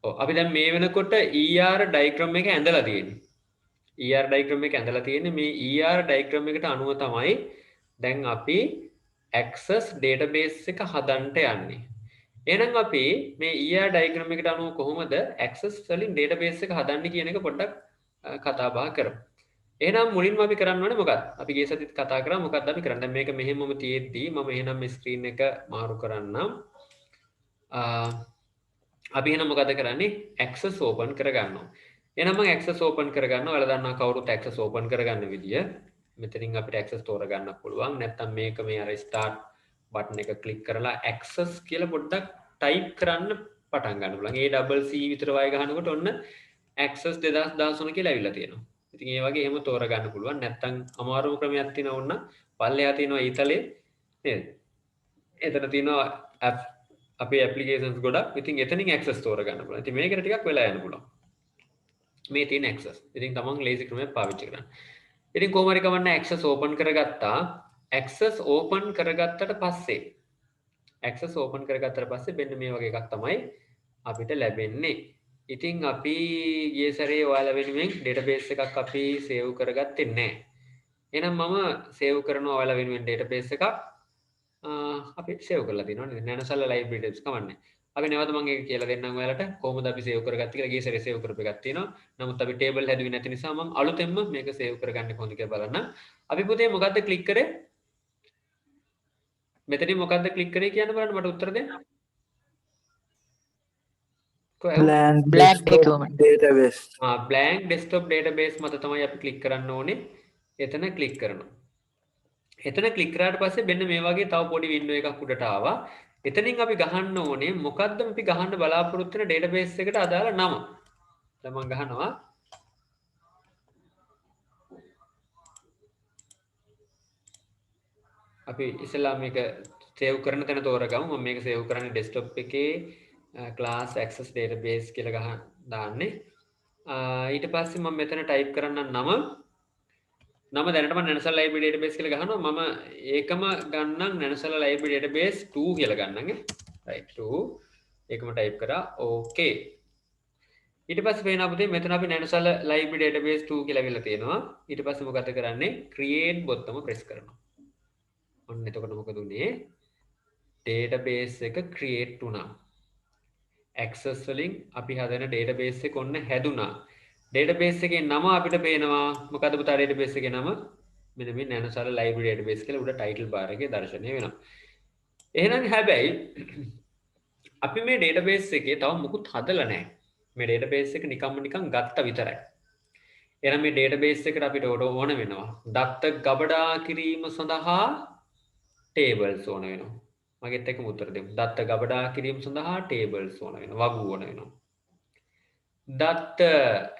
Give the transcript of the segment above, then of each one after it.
ඔව් අපි දැන් මේ වෙනකොට ER ඩයග්‍රෑම් එක ඇඳලා තියෙන්නේ. ER ඩයග්‍රෑම් එක ඇඳලා තියෙන්නේ මේ ER ඩයග්‍රෑම් එකට අනුව තමයි දැන් අපි access database එක හදන්න යන්නේ. එහෙනම් අපි මේ ER ඩයග්‍රෑම් එකට අනුව කොහොමද access වලින් database එක හදන්නේ කියන එක පොඩ්ඩක් කතා බහ කරමු. එහෙනම් මුලින්ම අපි කරන්න ඕනේ මොකක්ද? අපි ගිය සතියේත් කතා කරා මොකක්ද අපි කරන්නේ? දැන් මේක මෙහෙමම තියෙද්දි මම එහෙනම් මේ ස්ක්‍රීන් එක මාරු කරන්නම්. අපි එහෙනම් මොකද කරන්නේ? access open කරගන්නවා. එහෙනම් මම access open කරගන්නවා. ඔයාලා දන්නවා කවුරුත් access open කරගන්න විදිය. මෙතනින් අපිට access තෝරගන්න පුළුවන්. නැත්නම් මේක මේ අර start button එක click කරලා access කියලා පොඩ්ඩක් type කරන්න පටන් ගන්න පුළුවන්. ACC විතර වය ගහනකොට ඔන්න access 2013 කියලා ඇවිල්ලා තියෙනවා. ඉතින් ඒ වගේ එහෙම තෝරගන්න පුළුවන්. නැත්නම් අමාරුම ක්‍රමයක් තියෙනවා ඔන්න පල්ලෙහා තියෙනවා ඊතලේ නේද? එතන තියෙනවා app අපේ ඇප්ලිකේෂන්ස් ගොඩක්. ඉතින් එතනින් access තෝරගන්න පුළුවන්. ඉතින් මේකට ටිකක් වෙලා යන්න පුළුවන්. මේ තියෙන access. ඉතින් තමන් ලේසි ක්‍රමයක් පාවිච්චි කරන්න. ඉතින් කොහොම හරි කවන්න access open කරගත්තා. access open කරගත්තට පස්සේ මෙන්න මේ වගේ එකක් තමයි අපිට ලැබෙන්නේ. ඉතින් අපි ගිය සැරේ ඔයාලා වෙනුවෙන් database එකක් අපි save කරගත්තේ නැහැ. එහෙනම් මම save කරනවා ඔයාලා වෙනුවෙන් database එකක්. අපි සේව් කරලා තියෙනවා නේද? නැනසල ලයිබ්‍රරි ටෙබ්ස් කවන්නේ. අපි නැවත මම ඒක කියලා දෙන්නම් ඔයාලට කොහොමද අපි සේව් කරගත්තේ කියලා. ගිය සැරේ සේව් කරපු එකක් තියෙනවා. නමුත් අපි ටේබල් හැදුවේ නැති නිසා මම අලුතෙන්ම මේක සේව් කරගන්නේ කොහොමද කියලා බලන්න. අපි පුතේ මොකද්ද ක්ලික් කරේ? මෙතනින් මොකද්ද ක්ලික් කරේ කියන්න බලන්න මට උත්තර දෙන්න. blank Blank desktop document. database. blank desktop database මත තමයි අපි ක්ලික් කරන්න ඕනේ. එතන ක්ලික් කරනවා. එතන ක්ලික් කරාට පස්සේ මෙන්න මේ වගේ තව පොඩි වින්ඩෝ එකක් උඩට ආවා. එතනින් අපි ගහන්න ඕනේ මොකද්ද අපි ගහන්න බලාපොරොත්තු වෙන database එකට අදාළ නම. දැන් මම ගහනවා අපි ඉස්සෙල්ලා මේක සේව් කරන තැන තෝරගමු. මම මේක සේව් කරන්නේ desktop එකේ class access database කියලා දාන්නේ. ඊට පස්සේ මම මෙතන type කරන්න නම දැනටම නැනසල් library database කියලා ගහනවා. මම ඒකම ගන්නම් නැනසල් library database 2 කියලා ගන්නම් right 2 ඒකම type කරා okay. ඊට පස්සේ වෙන අපිට මෙතන අපි නැනසල් library database 2 කියලා අවිල්ලා තියෙනවා. ඊට පස්සේ මොකද කරන්නේ create බොත්තම press කරනවා. ඔන්න එතකොට මොකද උනේ database එක create වුණා. access වලින් අපි හදන database එක ඔන්න හැදුනා. database එකේ නම අපිට පේනවා. මොකද්ද පුතා database එකේ නම? මෙන්න මේ නැනසල library database කියලා උඩ title bar එකේ දැర్శණය වෙනවා. එහෙනම් හැබැයි අපි මේ database එකේ තව මුකුත් හදලා නැහැ. මේ database එක නිකන් ගත්තා විතරයි. එහෙනම් මේ database එකට අපිට ඕන වෙනවා දත්ත ගබඩා කිරීම සඳහා tables ඕන වෙනවා. මගෙත් එකම උත්තර දෙමු. දත්ත ගබඩා කිරීම සඳහා tables ඕන වෙනවා. වගු ඕන වෙනවා. දත්ත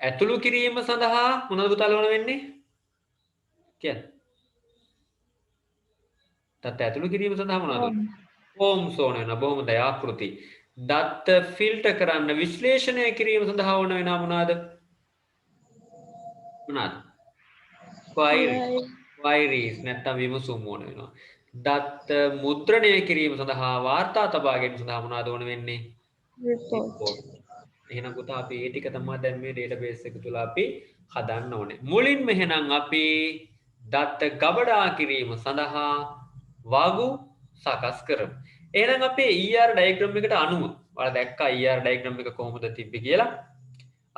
ඇතුළු කිරීම සඳහා මොනවද පුතාලා ඕන වෙන්නේ? කියන්න. දත්ත ඇතුළු කිරීම සඳහා මොනවද? forms ඕන වෙනවා. බොහොම දයාකෘති. දත්ත ෆිල්ටර් කරන්න විශ්ලේෂණය කිරීම සඳහා ඕන වෙනවා මොනවද? queries නැත්නම් විමසුම් ඕන වෙනවා. දත්ත මුද්‍රණය කිරීම සඳහා වාර්තා තබා ගැනීම සඳහා මොනවද ඕන වෙන්නේ? report. එහෙනම් පුතා අපි ඒ ටික තමයි දැන් මේ database එක තුල අපි හදන්න ඕනේ. මුලින්ම එහෙනම් අපි දත්ත ගබඩා කිරීම සඳහා වගු සකස් කරමු. එහෙනම් අපේ ER diagram එකට අනුව ඔයාලා දැක්කා ER diagram එක කොහොමද තිබ්බේ කියලා.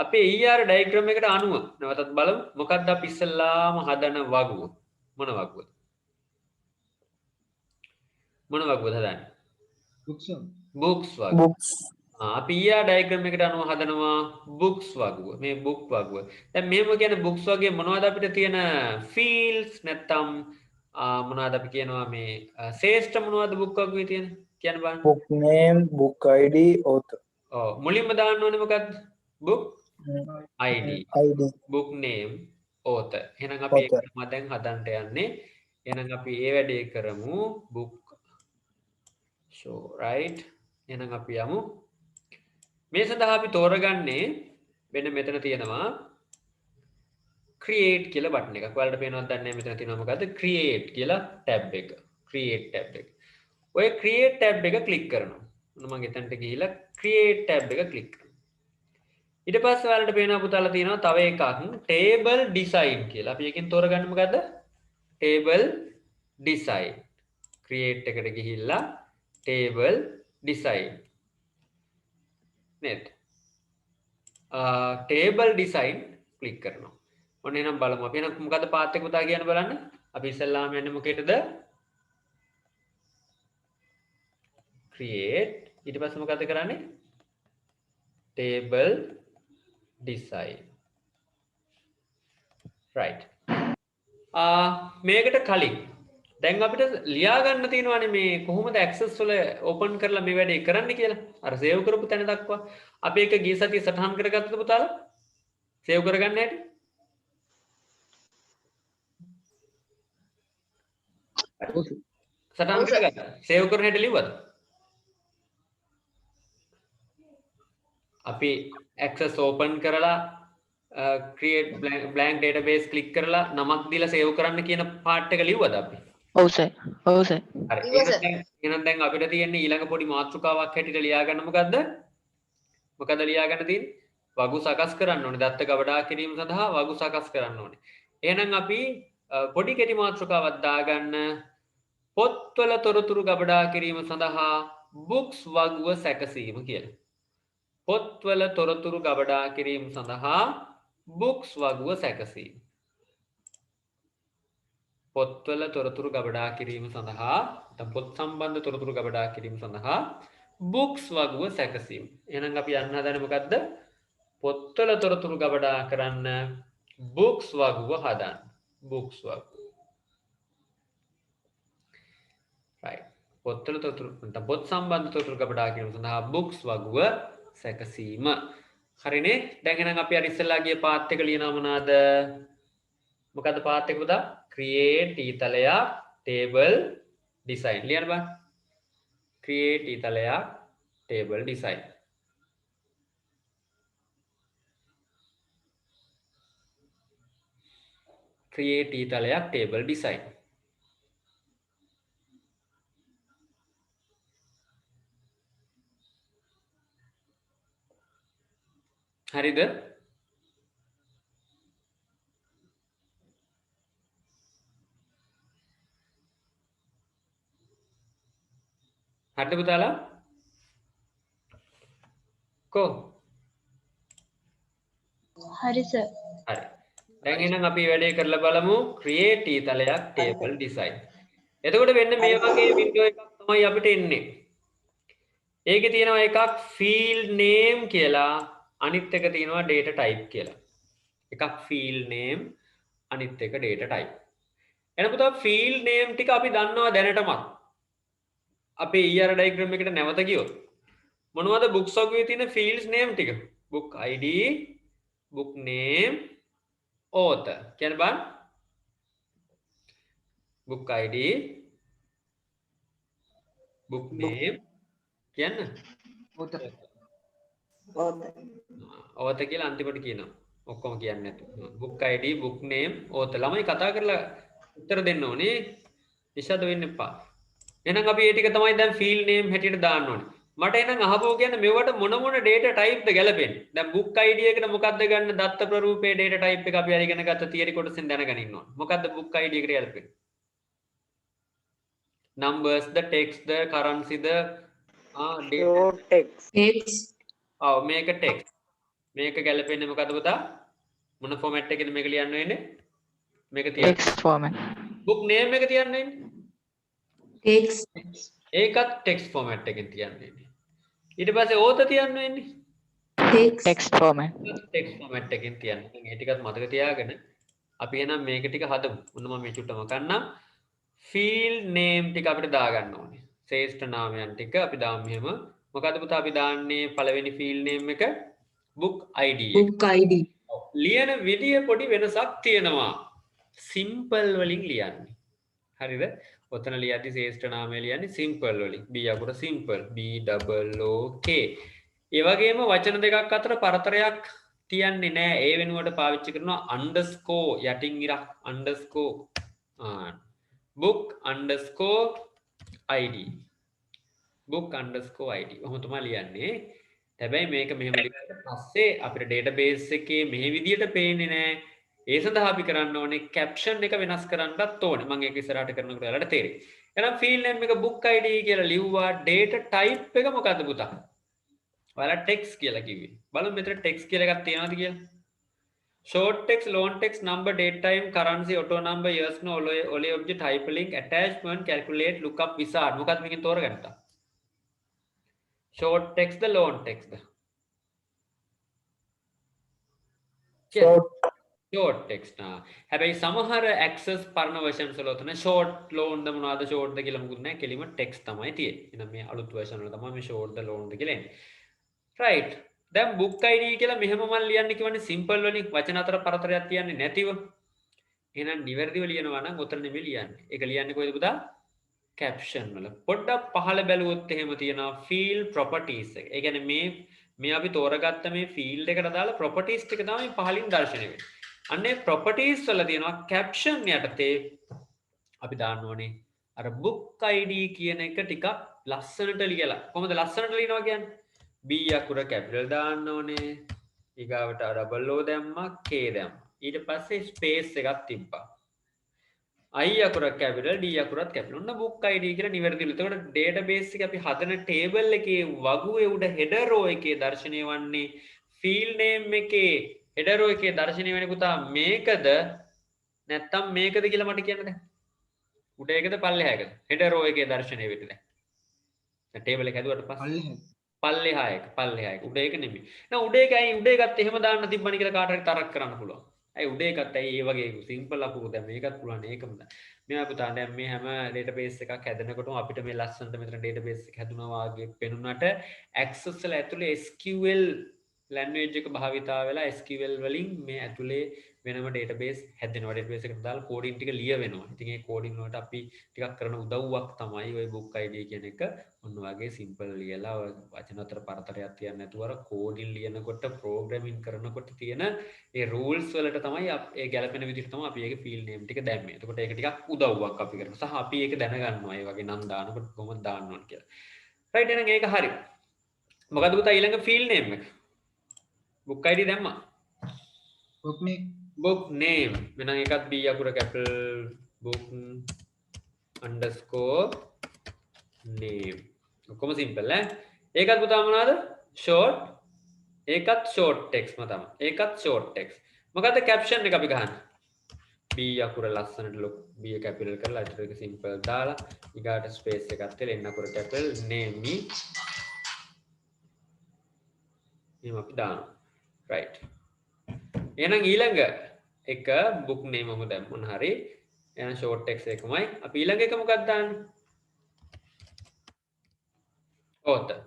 අපේ ER diagram එකට අනුව නැවතත් බලමු. මොකක්ද අපි ඉස්සෙල්ලාම හදන වගුව? මොන වගුවද? මොන වගුවද හදන්නේ? books වගුව. Books. අපි ER diagram එකට අනුව හදනවා books වගුව. මේ book වගුව. දැන් මෙහෙම කියන්නේ books වගේ මොනවද අපිට තියෙන fields නැත්තම් මොනවද අපි කියනවා මේ ශේෂ්ඨ මොනවද book වගුවේ තියෙන? කියන්න බලන්න. Book name, book ID, author. ඔව් මුලින්ම දාන්න ඕනේ මොකක්ද? book ID. ID. book name, author. එහෙනම් අපි ඒක Author. තමයි දැන් හදන්න යන්නේ. එහෙනම් අපි ඒ වැඩේ කරමු book show right. එහෙනම් අපි යමු. මේ සඳහා අපි තෝරගන්නේ මෙන්න මෙතන තියෙනවා create කියලා බටන් එකක්. ඔයාලට පේනවද දන්නේ නැහැ මෙතන තියෙනවා මොකද්ද? create කියලා tab එක. create tab එක. ඔය create tab එක ක්ලික් කරනවා. මම එතනට ගිහිල්ලා create tab එක ක්ලික් කරනවා. ඊට පස්සේ ඔයාලට පේනවා පුතාලා තියෙනවා තව එකක් table design කියලා. අපි එකෙන් තෝරගන්න මොකද්ද? table design. create එකට ගිහිල්ලා table design නේද? table design click කරනවා. ඔන්න එහෙනම් බලමු. අපි එහෙනම් මොකද්ද පාත් එක පුතා කියන්න බලන්න. අපි ඉස්සල්ලාම යන්නේ මොකේද? create ඊට පස්සේ මොකද්ද කරන්නේ? table design. right. මේකට කලින් දැන් අපිට ලියා ගන්න තියෙනවානේ මේ කොහොමද access වල open කරලා මේ වැඩේ කරන්න කියලා. අර save කරපු තැන දක්වා. අපි එක ගිය සතිය සටහන් කරගත්තද පුතාලා? save කරගන්න හැටි. සටහන් කරගත්තා. save කරන හැටි ලිව්වද? අපි access open කරලා create blank database click කරලා නමක් දීලා save කරන්න කියන part එක ලිව්වද අපි? ඔව් සර්. ඔව් සර්. හරි. එහෙනම් දැන් අපිට තියෙන්නේ ඊළඟ පොඩි මාතෘකාවක් හැටියට ලියා ගන්න මොකද්ද? මොකද ලියා ගන්න තියෙන්නේ? වගු සකස් කරන්න ඕනේ. දත්ත ගබඩා කිරීම සඳහා වගු සකස් කරන්න ඕනේ. එහෙනම් අපි පොඩි කෙටි මාතෘකාවක් දාගන්න පොත්වල තොරතුරු ගබඩා කිරීම සඳහා books වගුව සැකසීම කියලා. පොත්වල තොරතුරු ගබඩා කිරීම සඳහා books වගුව සැකසීම. පොත්වල තොරතුරු ගබඩා කිරීම සඳහා පොත් සම්බන්ධ තොරතුරු ගබඩා කිරීම සඳහා books වගුව සැකසීම. එහෙනම් අපි යන්න හදන්නේ මොකද්ද? පොත්වල තොරතුරු ගබඩා කරන්න books වගුව හදන්න. books වගුව. right. පොත්වල තොරතුරු පොත් සම්බන්ධ තොරතුරු ගබඩා කිරීම සඳහා books වගුව සැකසීම. හරිනේ? දැන් එහෙනම් අපි අර ඉස්සෙල්ලා ගිය පාත් එක ලියනවා මොනවාද? මොකද්ද පාත් එක පුතා? create ඊතලයක් table design ලියන්න බෑ. create ඊතලයක් table design. create ඊතලයක් table design. හරිද? හරිද පුතාලා? කො? හරි සර්. හරි. දැන් එහෙනම් අපි වැඩේ කරලා බලමු create ඊතලයක් table design. එතකොට වෙන්න මේ වගේ window එකක් තමයි අපිට එන්නේ. ඒකේ තියෙනවා එකක් field name කියලා අනිත් එක තියෙනවා data type කියලා. එකක් field name අනිත් එක data type. එහෙනම් පුතා field name ටික අපි දන්නවා දැනටමත්. අපේ ER diagram එකට නැවත ගියොත් මොනවද books වගේ තියෙන fields name ටික? book id, book name, author. කියන්න බලන්න. book id, book name කියන්න. author කියලා අන්තිමට කියනවා. ඔක්කොම කියන්නේ නැතු. book id, book name, author. ළමයි කතා කරලා උත්තර දෙන්න ඕනේ. නිෂාද වෙන්න එපා. එහෙනම් අපි ඒ ටික තමයි දැන් field name හැටියට දාන්න ඕනේ. මට එහෙනම් අහපුව කියන්නේ මෙවට මොන මොන data type ද ගැලපෙන්නේ? දැන් book id එකට මොකද්ද ගන්න දත්ත ප්‍රරූපයේ data type එක අපි අර ඉගෙන ගත්ත theory කොටසෙන් දැනගෙන ඉන්න ඕනේ. මොකද්ද book id එකට ගැලපෙන්නේ? numbers the text the currency the text. ඔව් මේක text. මේක ගැලපෙන්නේ මොකද්ද පුතා? මොන format එකකද මේක ලියන්න වෙන්නේ? මේක තියන්න. text format. book name එක තියන්න වෙන්නේ. text. ඒකත් text format එකෙන් තියන්න වෙන්නේ. ඊට පස්සේ author තියන්න වෙන්නේ. text format. text format එකෙන් තියන්න. මේ ටිකත් මතක තියාගෙන අපි එහෙනම් මේක ටික හදමු. මොන මම මේ චුට්ටම ගන්නම්. field name ටික අපිට දාගන්න ඕනේ. ශ්‍රේෂ්ඨ නාමයන් ටික අපි දාමු එහෙම. මොකද පුතා අපි දාන්නේ පළවෙනි field name එක book id එක. book id. ලියන විදිය පොඩි වෙනසක් තියෙනවා. simple වලින් ලියන්නේ. හරිද? ඔතන ලියද්දි ශ්‍රේෂ්ඨ නාමය ලියන්නේ simple වලින්. b අකුර simple b double o k. ඒ වගේම වචන දෙකක් අතර පරතරයක් තියන්නේ නැහැ. ඒ වෙනුවට පාවිච්චි කරනවා underscore යටින් ඉරක් underscore book underscore id. book underscore id. ඔහොම තමයි ලියන්නේ. හැබැයි මේක මෙහෙම ලිව්වට පස්සේ අපිට database එකේ මේ විදියට පේන්නේ නැහැ. ඒ සඳහා අපි කරන්න ඕනේ caption එක වෙනස් කරන්නත් ඕනේ. මම ඒක ඉස්සරහට කරනකොට ඔයාලට තේරෙයි. එහෙනම් field name එක book id කියලා ලිව්වා. data type එක මොකද්ද පුතා? ඔයාලා text කියලා කිව්වේ. බලමු මෙතන text කියලා එකක් තියෙනවද කියලා. short text, long text, number, date time, currency, auto number, yes no, only object, hyperlink, attachment, calculate, lookup, wizard. මොකක්ද මේකෙන් තෝරගන්න? short text ද long text ද? short text නා. හැබැයි සමහර access පරණ versions වල උතන short long ද මොනවද short ද කියලා මොකුත් නැහැ. කෙලිම text තමයි තියෙන්නේ. එහෙනම් මේ අලුත් version වල තමයි මේ short ද long ද කියලා එන්නේ. right. දැන් book id කියලා මෙහෙම මම ලියන්න කිව්වනේ simple වලින් වචන අතර පරතරයක් තියන්නේ නැතිව. එහෙනම් නිවැරදිව ලියනවා නම් උතන නෙමෙයි ලියන්නේ. ඒක ලියන්නේ කොහෙද පුතා? caption වල. පොඩ්ඩක් පහළ බැලුවොත් එහෙම තියෙනවා field properties එක. ඒ කියන්නේ මේ අපි තෝරගත්ත මේ field එකට දාලා properties ටික තමයි පහලින් දැర్శණය වෙන්නේ. අන්නේ properties වල තියෙනවා caption යටතේ අපි දාන්න ඕනේ අර book id කියන එක ටිකක් ලස්සනට ලියලා. කොහොමද ලස්සනට ලියනවා කියන්නේ? B අකුර capital දාන්න ඕනේ. ඊගාවට double O දැම්මා, K දැම්මා. ඊට පස්සේ space එකක් තිබ්බා. I අකුරක් capital, D අකුරත් capital. ඔන්න book id කියලා නිවැරදිව. එතකොට database එකේ අපි හදන table එකේ වගුවේ උඩ header row එකේ දැర్శණය වන්නේ field name එකේ header row එකේ දැర్శණය වෙන්නේ පුතා මේකද නැත්තම් මේකද කියලා මට කියන්න දැන්. උඩ එකද පල්ලෙහා එකද? header row එකේ දැర్శණය වෙන්නේ දැන්. දැන් table එක හැදුවට පස්සේ පල්ලෙහා එක උඩ එක නෙමෙයි. නෑ උඩ එක ඇයි උඩ එකත් එහෙම දාන්න තිබ්බනේ කියලා කාට හරි තරක් කරන්න පුළුවන්. ඇයි උඩ එකත් ඇයි ඒ වගේ සිම්පල් අපුරු දැන් මේකත් පුළුවන් ඒකම දැන්. මේවා පුතා දැන් මේ හැම database එකක් හැදෙනකොටම අපිට මේ ලස්සනට මෙතන database එක හැදුනා වගේ පෙනුනට access වල ඇතුලේ SQL language එක භාවිතා වෙලා SQL වලින් මේ ඇතුලේ වෙනම database හැදෙනවා. database එකට දාලා coding ටික ලියවෙනවා. ඉතින් ඒ coding වලට අපි ටිකක් කරන උදව්වක් තමයි ওই book id කියන එක. ඔන්න වගේ සිම්පල් ලියලා වචන අතර පරතරයක් තියන්නේ නැතුව අර කෝඩින් ලියනකොට ප්‍රෝග්‍රෑමින් කරනකොට තියෙන ඒ රූල්ස් වලට තමයි ඒ ගැලපෙන විදිහට තමයි අපි ඒකේ ෆීල්ඩ් නේම් ටික දැම්මේ. එතකොට ඒක ටිකක් උදව්වක් අපි කරනවා. සහ අපි ඒක දැනගන්නවා. ඒ වගේ නම් දානකොට කොහොමද දාන්න ඕන කියලා. රයිට් එහෙනම් ඒක හරි. මොකද පුතා ඊළඟ ෆීල්ඩ් නේම් එක? book id දැම්මා. book name එහෙනම් ඒකත් b අකුර capital book underscore name. ඔක්කොම සිම්පල් ඈ. ඒකත් පුතා මොනවාද? short. ඒකත් short text ම තමයි. ඒකත් short text. මොකද්ද caption එක අපි ගහන්නේ? B අකුර ලස්සනට B capital කරලා ඊට එක සිම්පල් දාලා ඊගාට space එකක් තියලා n අකුර capital name me. එහෙනම් අපි දානවා. right. එහෙනම් ඊළඟ එක book name එකම දැම්මොත් හරි. එහෙනම් short text එකමයි. අපි ඊළඟ එක මොකක්ද දාන්නේ? author.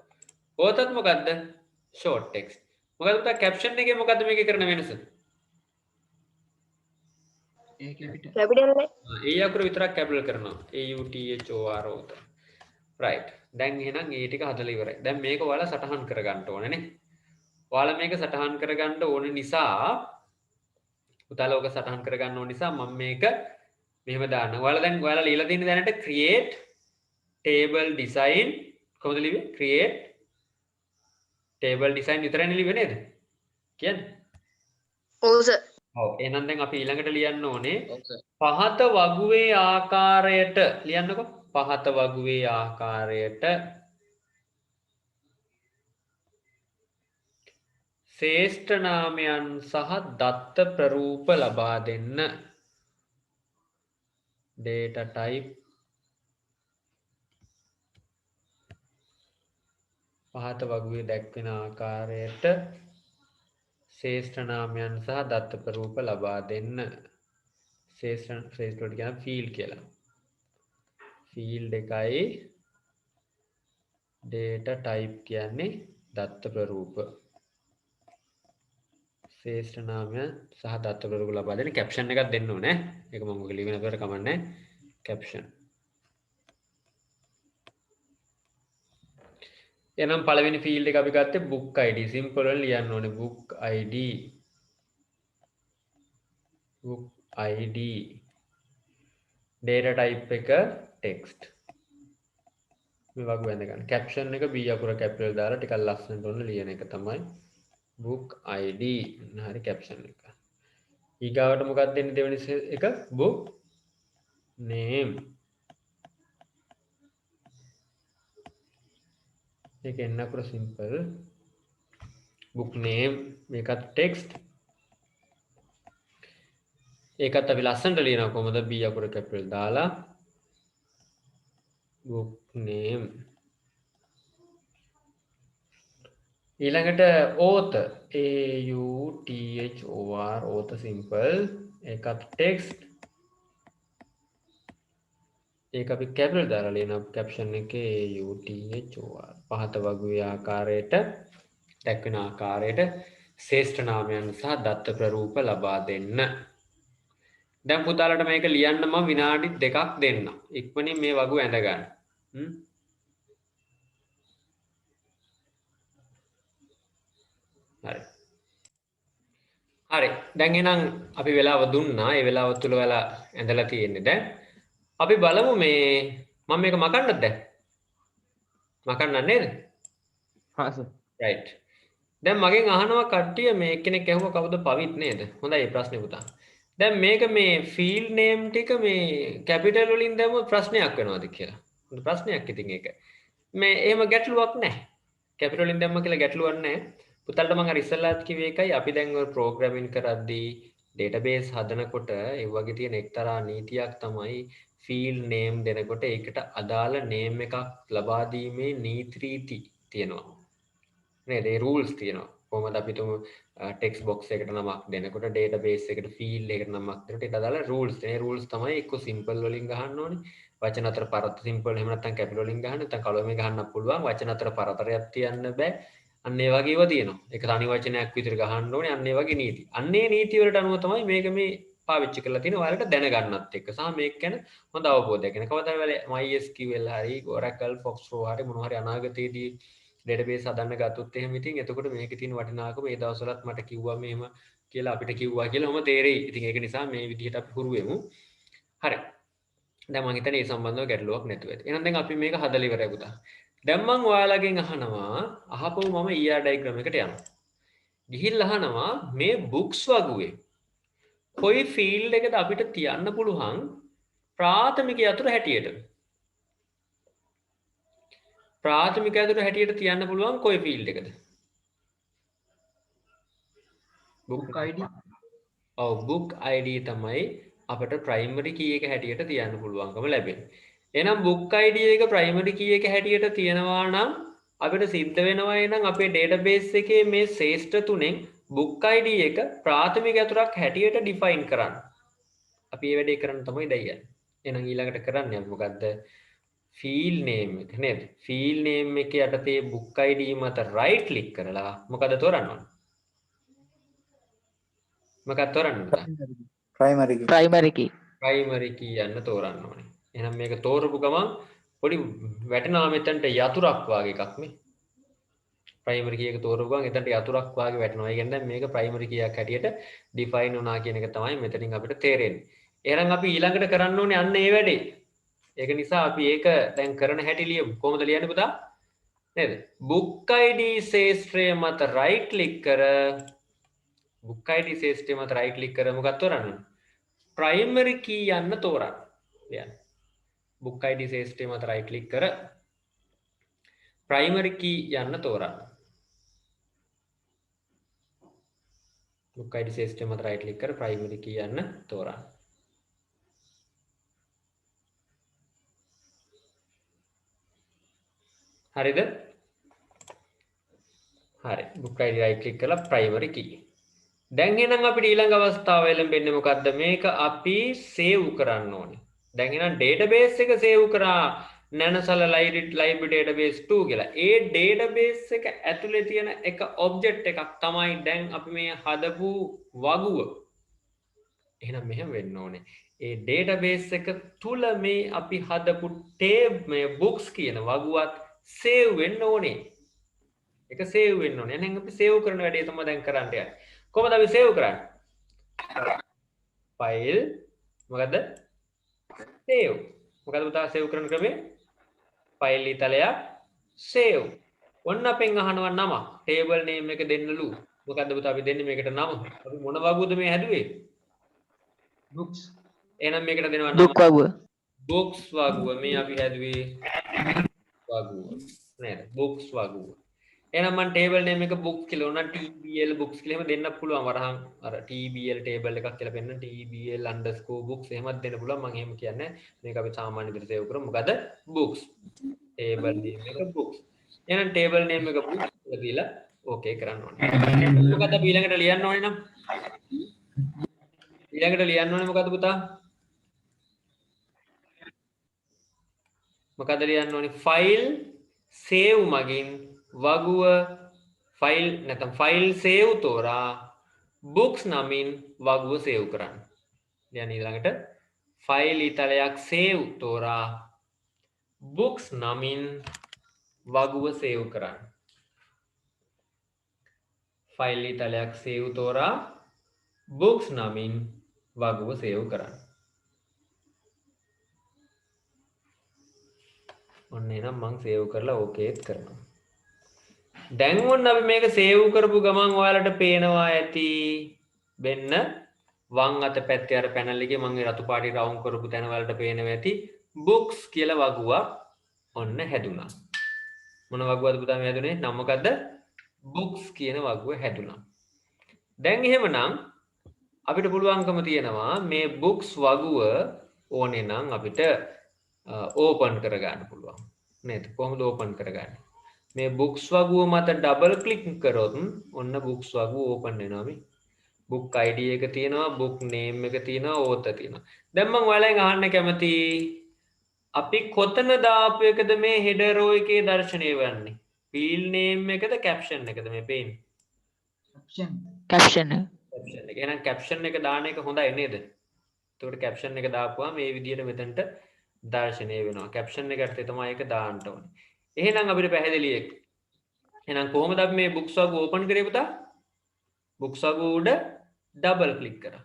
author මොකද්ද? short text. මොකද පුතා caption එකේ මොකද්ද මේකේ කරන වෙනස? capital එක. ඒ අකුර විතරක් capital කරනවා. author. right. දැන් එහෙනම් ඒ ටික හදලා ඉවරයි. දැන් මේක ඔයාලා සටහන් කරගන්න ඕනේ නේ. ඔයාලා මේක සටහන් කරගන්න ඕන නිසා පුතාලා ඔක සටහන් කරගන්න ඕන නිසා මම මේක මෙහෙම දාන්නම්. ඔයාලා ලියලා තියෙන දැනට create table design කොහොමද ලිව්වේ? create table design විතරනේ ලිව්වේ නේද? කියන්නේ? ඔව් සර්. ඔව්. එහෙනම් දැන් අපි ඊළඟට ලියන්න ඕනේ පහත වගුවේ ආකාරයට ලියන්නකො. පහත වගුවේ ආකාරයට ශ්‍රේෂ්ඨ නාමයන් සහ දත්ත ප්‍රරූප ලබා දෙන්න. data type පහත වගුවේ දැක්වෙන ආකාරයට ශ්‍රේෂ්ඨ නාමයන් සහ දත්ත ප්‍රරූප ලබා දෙන්න. ශ්‍රේෂ්ඨ වලට කියන field කියලා. field එකයි data type කියන්නේ දත්ත ප්‍රරූප. ශ්‍රේෂ්ඨ නාමය සහ දත්ත ප්‍රරූප ලබා දෙන්න caption එකක් දෙන්න ඕනේ. ඒක මම ඔක ලියගෙන අපිට කමන්නේ caption. එහෙනම් පළවෙනි field එක අපි ගත්තේ book id. simple වලින් ලියන්න ඕනේ book id. book id. data type එක text. මේ වගේ වැඳ ගන්න. caption එක B අකුර capital දාලා ටිකක් ලස්සනට ඔන්න ලියන එක තමයි book ID. හරි caption එක. ඊගාවට මොකක්ද දෙන්නේ දෙවෙනි එක book name. ඒක එන්න අකුර simple. book name මේකත් text. ඒකත් අපි ලස්සනට ලියනවා කොහොමද B අකුර capital දාලා book name. ඊළඟට author AUTHOR author simple. ඒකත් text. ඒක අපි capital දාලා ලියනවා caption එකේ AUTHOR. පහත වගුවේ ආකාරයට දැක්වෙන ආකාරයට ශ්‍රේෂ්ඨ නාමයන් සහ දත්ත ප්‍රරූප ලබා දෙන්න. දැන් පුතාලට මේක ලියන්න මම විනාඩි 2ක් දෙන්නම්. ඉක්මනින් මේ වගුව ඇඳ ගන්න. හරි. හරි. දැන් එහෙනම් අපි වෙලාව දුන්නා. ඒ වෙලාව තුල ඔයාලා ඇඳලා තියෙන්නේ දැන්. අපි බලමු මේ මම මේක මකන්නද දැන්? මකන්න නේද? හා සර්. right. දැන් මගෙන් අහනවා කට්ටිය මේ කෙනෙක් ඇහුවා කවුද පවිත් නේද? හොඳයි මේ ප්‍රශ්නේ පුතා. දැන් මේක මේ ෆීල්ඩ් නේම් ටික මේ කැපිටල් වලින් දැම්මොත් ප්‍රශ්නයක් වෙනවද කියලා. හොඳ ප්‍රශ්නයක් ඉතින් ඒක. මේ එහෙම ගැටලුවක් නැහැ. කැපිටල් වලින් දැම්ම කියලා ගැටලුවක් නැහැ. පුතල්ට මම අර ඉස්සෙල්ලාත් කිව්වේ එකයි අපි දැන් ඔය ප්‍රෝග්‍රෑමින් කරද්දී ඩේටාබේස් හදනකොට ඒ වගේ තියෙන එක්තරා නීතියක් තමයි ෆීල්ඩ් නේම් දෙනකොට ඒකට අදාළ නේම් එකක් ලබා දීමේ නීති රීති තියෙනවා. නේද? ඒ රූල්ස් තියෙනවා. කොහොමද අපි තුමු ටෙක්ස්ට් බොක්ස් එකට නමක් දෙනකොට ඩේටාබේස් එකට ෆීල්ඩ් එකට නමක් දෙනකොට ඒකට අදාළ රූල්ස් තියෙනවා. ඒ රූල්ස් තමයි එක්ක සිම්පල් වලින් ගහන්න ඕනේ. වචන අතර පරත සිම්පල් එහෙම නැත්නම් කැපිටල් වලින් ගහන්න නැත්නම් කලමේ ගහන්න පුළුවන්. වචන අතර පරතරයක් තියන්න බෑ. අන්න ඒ වගේ ඒවා තියෙනවා. ඒක තනි වචනයක් විතර ගහන්න ඕනේ. අන්න ඒ වගේ නීති. අන්න ඒ නීති වලට අනුව තමයි මේක මේ පාවිච්චි කරලා තියෙන්නේ. ඔයාලට දැනගන්නත් එක්ක සහ මේක ගැන හොඳ අවබෝධයක් ගැන. කවදාද MySQL හරි Oracle Foxtrot හරි මොනවා හරි අනාගතයේදී ඩේටාබේස් හදන්න ගත්තොත් එහෙම ඉතින් එතකොට මේකේ තියෙන වටිනාකම මේ දවස්වලත් මට කිව්වා මෙහෙම කියලා අපිට කිව්වා කියලා ඔහම තේරෙයි. ඉතින් ඒක නිසා මේ විදිහට අපි හුරු වෙමු. හරි. දැන් මම හිතන්නේ මේ සම්බන්ධව ගැටලුවක් නැතුව ඇති. එහෙනම් දැන් අපි මේක හදලා ඉවරයි පුතා. දැන් මම ඔයාලගෙන් අහනවා අහපො මම ER ඩයග්‍රෑම් එකට යනවා. ගිහිල්ලා අහනවා මේ බුක්ස් වගුවේ කොයි ෆීල්ඩ් එකද අපිට තියන්න පුළුවන් ප්‍රාථමික යතුරු හැටියට? ප්‍රාථමික යතුරු හැටියට තියන්න පුළුවන් කොයි ෆීල්ඩ් එකද? book ID. ඔව් book ID තමයි අපිට primary key එක හැටියට තියන්න පුළුවන්කම ලැබෙන්නේ. එහෙනම් book ID එක primary key එක හැටියට තියනවා නම් අපිට සිද්ධ වෙනවා එහෙනම් අපේ database එකේ මේ ශ්‍රේෂ්ඨ තුනෙන් book ID එක ප්‍රාථමික යතුරක් හැටියට define කරන්න. අපි මේ වැඩේ කරන්න තමයි දැන් යන්නේ. එහෙනම් ඊළඟට කරන්නේ අපි මොකද්ද? field name එක නේද? field name එකේ යටතේ book ID මත right click කරලා මොකද තෝරන්න ඕන? මොකක්ද තෝරන්න ඕන? primary key. primary key. primary key යන්න තෝරන්න ඕනේ. එහෙනම් මේක තෝරපු ගමන් පොඩි වැටෙනවා මෙතනට යතුරක් වගේ එකක් නේ. primary key එක තෝරපු ගමන් එතනට යතුරක් වගේ වැටෙනවා. ඒ කියන්නේ මේක primary key එකක් හැටියට define වුණා කියන එක තමයි මෙතනින් අපිට තේරෙන්නේ. එහෙනම් අපි ඊළඟට කරන්න ඕනේ අන්න ඒ වැඩේ. ඒක නිසා අපි ඒක දැන් කරන හැටි ලියමු. කොහොමද ලියන්නේ පුතා? නේද? book ID ශේෂ්ත්‍රය මත right click කර book ID ශේෂ්ත්‍රය මත right click කර මොකක්ද තෝරන්න? primary key යන්න තෝරන්න. ලියන්න. book ID ශේෂ්ත්‍රය මත right click කර primary key යන්න තෝරන්න. book ID ශේෂ්ත්‍රය මත right click කර primary key යන්න තෝරන්න. හරිද? හරි. book ID right click කරලා primary key. දැන් එහෙනම් අපිට ඊළඟ අවස්ථාව එළඹෙන්නේ මොකද්ද? මේක අපි save කරන්න ඕනේ. දැන් එහෙනම් database එක save කරා Nanosala library database 2 කියලා. ඒ database එක ඇතුලේ තියෙන එක object එකක් තමයි දැන් අපි මේ හදපු වගුව. එහෙනම් මෙහෙම වෙන්න ඕනේ. ඒ database එක තුල මේ අපි හදපු මේ books කියන වගුවත් save වෙන්න ඕනේ. ඒක save වෙන්න ඕනේ. එහෙනම් අපි save කරන වැඩේ තමයි දැන් කරන්න යන්නේ. කොහොමද අපි save කරන්නේ? file මොකද්ද? save. මොකද්ද පුතා save කරන ක්‍රමය? ෆයිල් ඊතලයක් save. ඔන්න අපෙන් අහනවා නම. table name එක දෙන්නලු. මොකද්ද පුතා අපි දෙන්නේ මේකට නම? අපි මොන වගුවද මේ හැදුවේ? books එහෙනම් මේකට දෙනවා නම. book වගුව books වගුව. මේ අපි හැදුවේ වගුව. නේද? books වගුව. එහෙනම් මම table name එක books කියලා උනා tbl books කියලා එහෙම දෙන්නත් පුළුවන් වරහන් අර tbl table එකක් කියලා පෙන්නන tbl_books එහෙමත් දෙන්න පුළුවන් මම එහෙම කියන්නේ මේක අපි සාමාන්‍ය විදිහට සේව් කරමු මොකද books table name එක books එහෙනම් table name එක books කියලා දීලා okay කරන්න ඕනේ මොකද අපි ඊළඟට ලියන්න ඕනේ නම් ඊළඟට ලියන්න ඕනේ මොකද පුතා මොකද ලියන්න ඕනේ file save මගින් වගුව ෆයිල් නැත්නම් ෆයිල් සේව් තෝරා books නමින් වගුව සේව් කරන්න. දැන් ඊළඟට ෆයිල් ඊතලයක් සේව් තෝරා books නමින් වගුව සේව් කරන්න. ෆයිල් ඊතලයක් සේව් තෝරා books නමින් වගුව සේව් කරන්න. ඔන්න එහෙනම් මම සේව් කරලා ඕකේත් කරනවා. දැන් ඔන්න අපි මේක සේව් කරපු ගමන් ඔයාලට පේනවා ඇති වෙන්න වම් අත පැත්තේ අර පැනල් එකේ මම රතු පාටි රවුන්ඩ් කරපු තැන වලට පේනවා ඇති books කියලා වගුවක් ඔන්න හැදුනා. මොන වගුවද පුතා මේ හැදුනේ? නම මොකද්ද? books කියන වගුව හැදුනා. දැන් එහෙමනම් අපිට පුළුවන්කම තියෙනවා මේ books වගුව ඕනේ නම් අපිට ඕපන් කරගන්න පුළුවන්. නේද? කොහොමද ඕපන් කරගන්නේ? මේ books වගුව මත ඩබල් ක්ලික් කරොත් ඔන්න books වගුව ඕපන් වෙනවා මේ. book id එක තියෙනවා, book name එක තියෙනවා, author තියෙනවා. දැන් මම ඔයාලෙන් අහන්න කැමතියි අපි කොතන දාපු එකද මේ header row එකේ දර්ශනය වෙන්නේ? field name එකද caption එකද මේ පේන්නේ? caption caption එක. එහෙනම් caption එක දාන එක හොඳයි නේද? එතකොට caption එක දාපුවා මේ විදිහට මෙතනට දර්ශනය වෙනවා. caption එකට තමයි ඒක දාන්න ඕනේ. එහෙනම් අපිට පැහැදිලි එක. එහෙනම් කොහොමද අපි මේ books වගුව ඕපන් කරේ පුතා? books වගුව උඩ ඩබල් ක්ලික් කරා.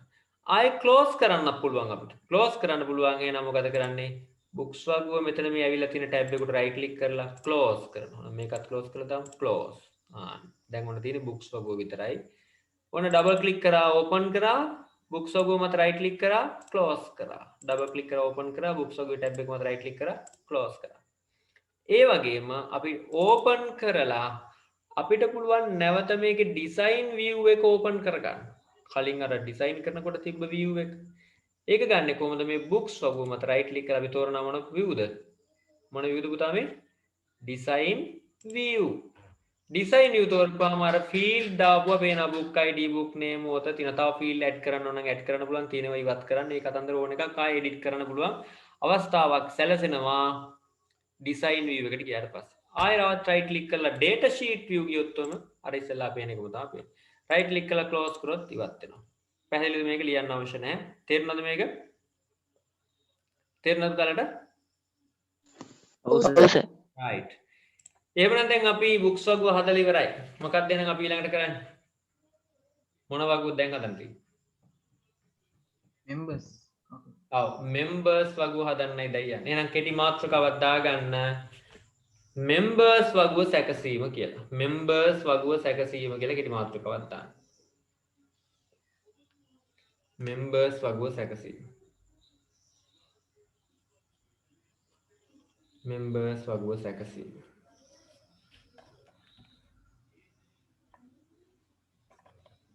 ආයෙ ක්ලෝස් කරන්න පුළුවන් අපිට. ක්ලෝස් කරන්න පුළුවන්. එහෙනම් මොකද කරන්නේ? books වගුව මෙතන මේ ඇවිල්ලා තියෙන ටැබ් එකට රයිට් ක්ලික් කරලා ක්ලෝස් කරනවා. මේකත් ක්ලෝස් කරලා දාමු ක්ලෝස්. දැන් ඔන්න තියෙන්නේ books වගුව විතරයි. ඔන්න ඩබල් ක්ලික් කරා ඕපන් කරා books වගුව මත රයිට් ක්ලික් කරා ක්ලෝස් කරා. ඩබල් ක්ලික් කරා ඕපන් කරා books වගුවේ ටැබ් එක මත රයිට් ක්ලික් කරා ක්ලෝස් කරා. ඒ වගේම අපි ඕපන් කරලා අපිට පුළුවන් නැවත මේකේ ඩිසයින් view එක ඕපන් කරගන්න. කලින් අර ඩිසයින් කරනකොට තිබ්බ view එක. ඒක ගන්න කොහොමද මේ books වගුව මත right click කරලා අපි තෝරනවා මොන viewද? මොන viewද පුතා මේ? design view. design view තෝරපුවාම අර field දාපුවා පේනවා book id book name author තියෙන. තව field add කරන්න ඕන නම් add කරන්න පුළුවන්. තියෙනවා ඉවත් කරන්න. ඒක අතන්දර ඕන එකක් ආයෙ edit කරන්න පුළුවන්. අවස්ථාවක් සැලසෙනවා. design view එකට ගියාට පස්සේ ආයෙ රවත් right click කරලා data sheet view ගියොත් අර ඉස්සෙල්ලා පේන එකම තමයි පේන්නේ. right click කරලා close කරොත් ඉවත් වෙනවා. පැහැදිලිද මේක ලියන්න අවශ්‍ය නැහැ. තේරුණාද මේක? තේරුණාද බලන්න? ඔව් සර් right. එහෙනම් දැන් අපි books වගුව හදලා ඉවරයි. මොකක්ද එහෙනම් අපි ඊළඟට කරන්නේ? මොන වගුවද දැන් හදන්න තියෙන්නේ? members ඔව් members වගුව හදන්නයි දැන් යන්නේ. එහෙනම් කෙටි මාතෘකාවක් දාගන්න. members වගුව සැකසීම කියලා. members වගුව සැකසීම කියලා කෙටි මාතෘකාවක් දාන්න. members වගුව සැකසීම. members වගුව සැකසීම.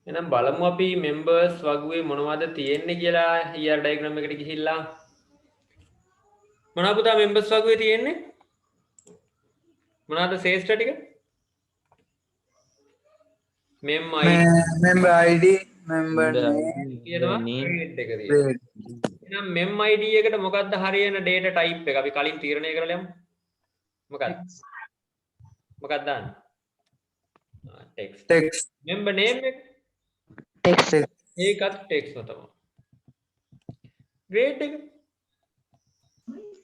එහෙනම් බලමු අපි members වගුවේ මොනවද තියෙන්නේ කියලා ER diagram එකට ගිහිල්ලා. මොනවද පුතා members වගුවේ තියෙන්නේ? මොනවද ශේෂ්ඨ ටික? member id member name කියනවා grade එක තියෙනවා. එහෙනම් mem id එකට මොකක්ද හරියන data type එක අපි කලින් තීරණය කරලා යමු. මොකක්ද? මොකක්ද දාන්නේ? text. member name එක text ඒකත් text තමයි. grade එක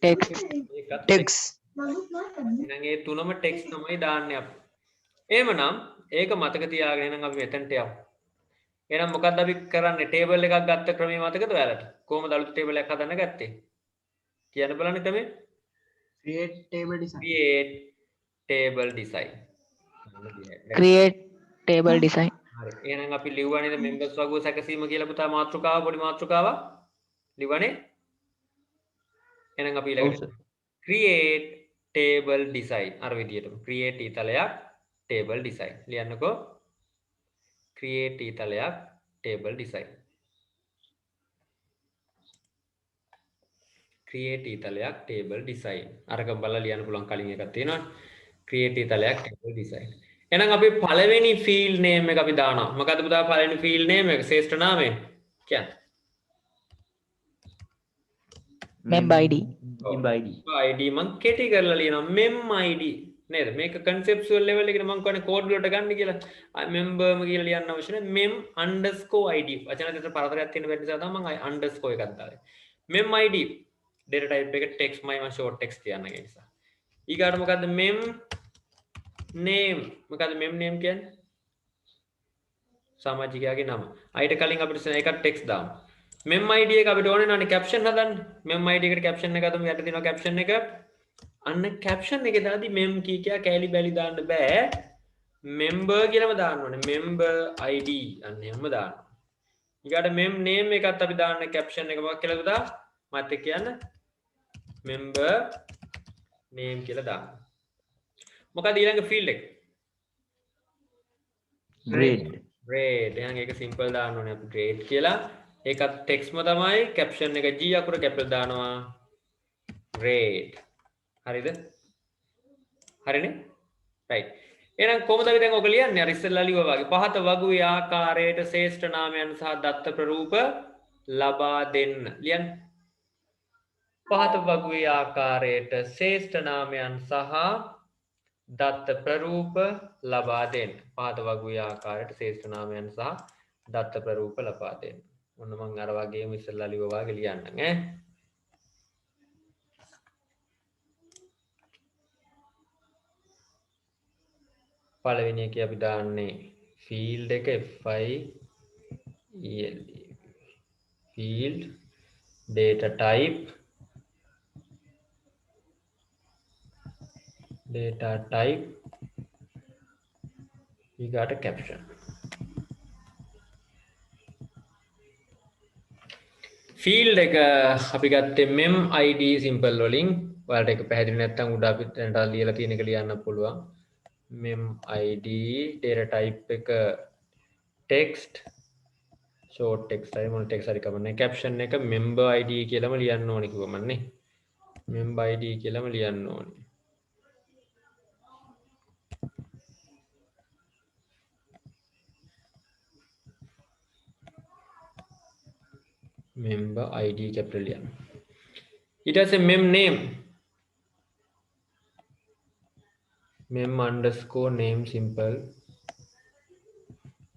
text ඒකත් text එහෙනම් ඒ තුනම text තමයි දාන්නේ අපි. එහෙමනම් ඒක මතක තියාගෙන නම් අපි මෙතනට යමු. එහෙනම් මොකක්ද අපි කරන්නේ? table එකක් ගත්ත ක්‍රමය මතකද ඔයාලට? කොහොමද අලුත් table එකක් හදන්න ගත්තේ? කියන්න බලන්න ක්‍රමය. Create table design. create table design. create table design. හරි. එහෙනම් අපි ලිව්වා නේද members වගුව සැකසීම කියලා පුතා මාතෘකාව පොඩි මාතෘකාවක් ලිව්වනේ. එහෙනම් අපි ඔව් ඊළඟට සර්. create table design අර විදියටම create ඊතලයක් table design ලියන්නකෝ. create ඊතලයක් table design. create ඊතලයක් table design. අරක බලලා ලියන්න පුළුවන් කලින් එකක් තියෙනවා. create ඊතලයක් table design. එහෙනම් අපි පළවෙනි field name එක අපි දානවා. මොකද්ද පුතා පළවෙනි field name එක? ශ්‍රේෂ්ඨ නාමය. කියන්න. member id. member id. ID මං කෙටි කරලා ලියනවා mem ID නේද? මේක conceptual level එකේ මං කියන්නේ code වලට ගන්න කියලා. member ම කියලා ලියන්න අවශ්‍ය නැහැ. mem_id. වචන දෙක පරතරයක් තියෙන බැරි නිසා තමයි මං underscore එකක් දාලා. mem ID data type එක text මම short text කියන්න ඒ නිසා. ඊගාට මොකද්ද mem name? මොකද්ද mem name කියන්නේ? සමාජිකයාගේ නම. අයිට කලින් අපිට එකක් text දාමු. mem id එක අපිට ඕනේ නැණි caption හදන්න. mem id එකට caption එක අදමු යට තියෙනවා caption එක. අන්න caption එකේ දාදී mem කියා කැලි බැලි දාන්න බෑ. member කියලාම දාන්න ඕනේ. member id අන්න එහෙම දාන්න. ඊගාට mem name එකත් අපි දාන්න caption එක මොකක් කියලාද දා? මත් එක්ක කියන්න. member name කියලා දාන්න. මොකද ඊළඟ field එක? grade. grade. එහෙනම් ඒක simple දාන්න ඕනේ අපි grade කියලා. ඒකත් text ම තමයි caption එක G අකුර capital දානවා. grade. හරිද? හරිනේ? right. එහෙනම් කොහොමද අපි දැන් ඔක ලියන්නේ? අර ඉස්සෙල්ලා ලිව්වා වගේ පහත වගුවේ ආකාරයට ශ්‍රේෂ්ඨ නාමයන් සහ දත්ත ප්‍රරූප ලබා දෙන්න. ලියන්න. පහත වගුවේ ආකාරයට ශ්‍රේෂ්ඨ නාමයන් සහ දත්ත ප්‍රරූප ලබා දෙන්න. පහත වගුවේ ආකාරයට ශ්‍රේෂ්ඨ නාමයන් සහ දත්ත ප්‍රරූප ලබා දෙන්න. ඔන්න මං අර වගේම ඉස්සෙල්ලා ලිව්වා වගේ ලියන්නම් ඈ. පළවෙනි එකේ අපි දාන්නේ field එක field field data type we got a caption. field එක අපි ගත්තේ mem id simple වලින්. ඔයාලට ඒක පැහැදිලි නැත්නම් උඩ අපි දැනට ලියලා තියෙන එක ලියන්න පුළුවන්. mem id data type එක text short text හරි මොන text හරි කමන්නේ. caption එක member id කියලාම ලියන්න ඕනේ කිව්වම නේ. member id කියලාම ලියන්න ඕනේ. member id capital ලියන්න. ඊට පස්සේ mem name mem_name simple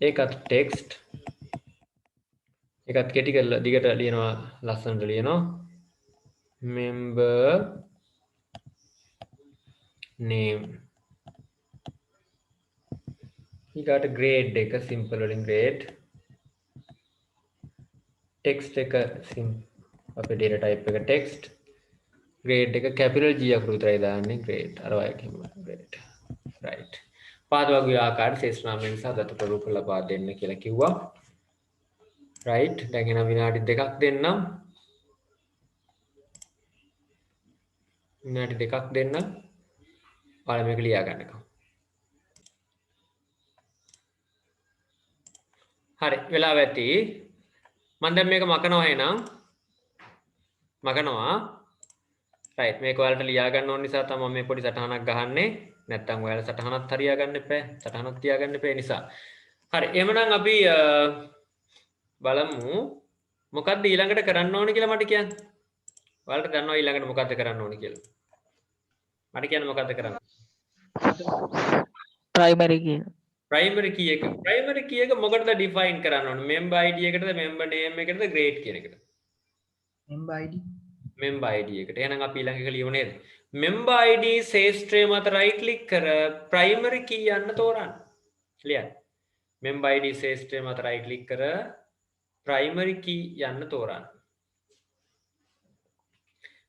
ඒකත් text ඒකත් කෙටි කරලා දිගට ලියනවා ලස්සනට ලියනවා member name ඊගාට grade එක simple වලින් grade text එක අපේ data type එක text grade එක capital G අකුරු විතරයි දාන්නේ grade අර වගේ grade right පාද වගේ ආකාර ශේෂ නාමයෙන් සහ දත්ත ප්‍රරූප ලබා දෙන්න කියලා කිව්වා right දැන් එන විනාඩි දෙකක් දෙන්නම් විනාඩි දෙකක් දෙන්නම් ඔයාලා මේක ලියා ගන්නකම් හරි වෙලාව ඇති මම දැන් මේක මකනවා එහෙනම් මකනවා right මේක ඔයාලට ලියා ගන්න ඕන නිසා තමයි මම මේ පොඩි සටහනක් ගහන්නේ නැත්තම් ඔයාලා සටහනක් හරියා ගන්න එපා සටහනක් තියා ගන්න එපා නිසා හරි එහෙනම් අපි බලමු මොකක්ද ඊළඟට කරන්න ඕනේ කියලා මට කියන්න ඔයාලට දන්නවා ඊළඟට මොකක්ද කරන්න ඕනේ කියලා මට කියන්න මොකක්ද කරන්න primary key primary key එක මොකටද define කරන්න ඕනේ member id එකටද member name එකටද grade කියන එකටද member id එකට එහෙනම් අපි ඊළඟ එක ලියමු නේද member id ශේෂ්ත්‍රය මත right click කර primary key යන්න තෝරන්න ලියන්න member id ශේෂ්ත්‍රය මත right click කර primary key යන්න තෝරන්න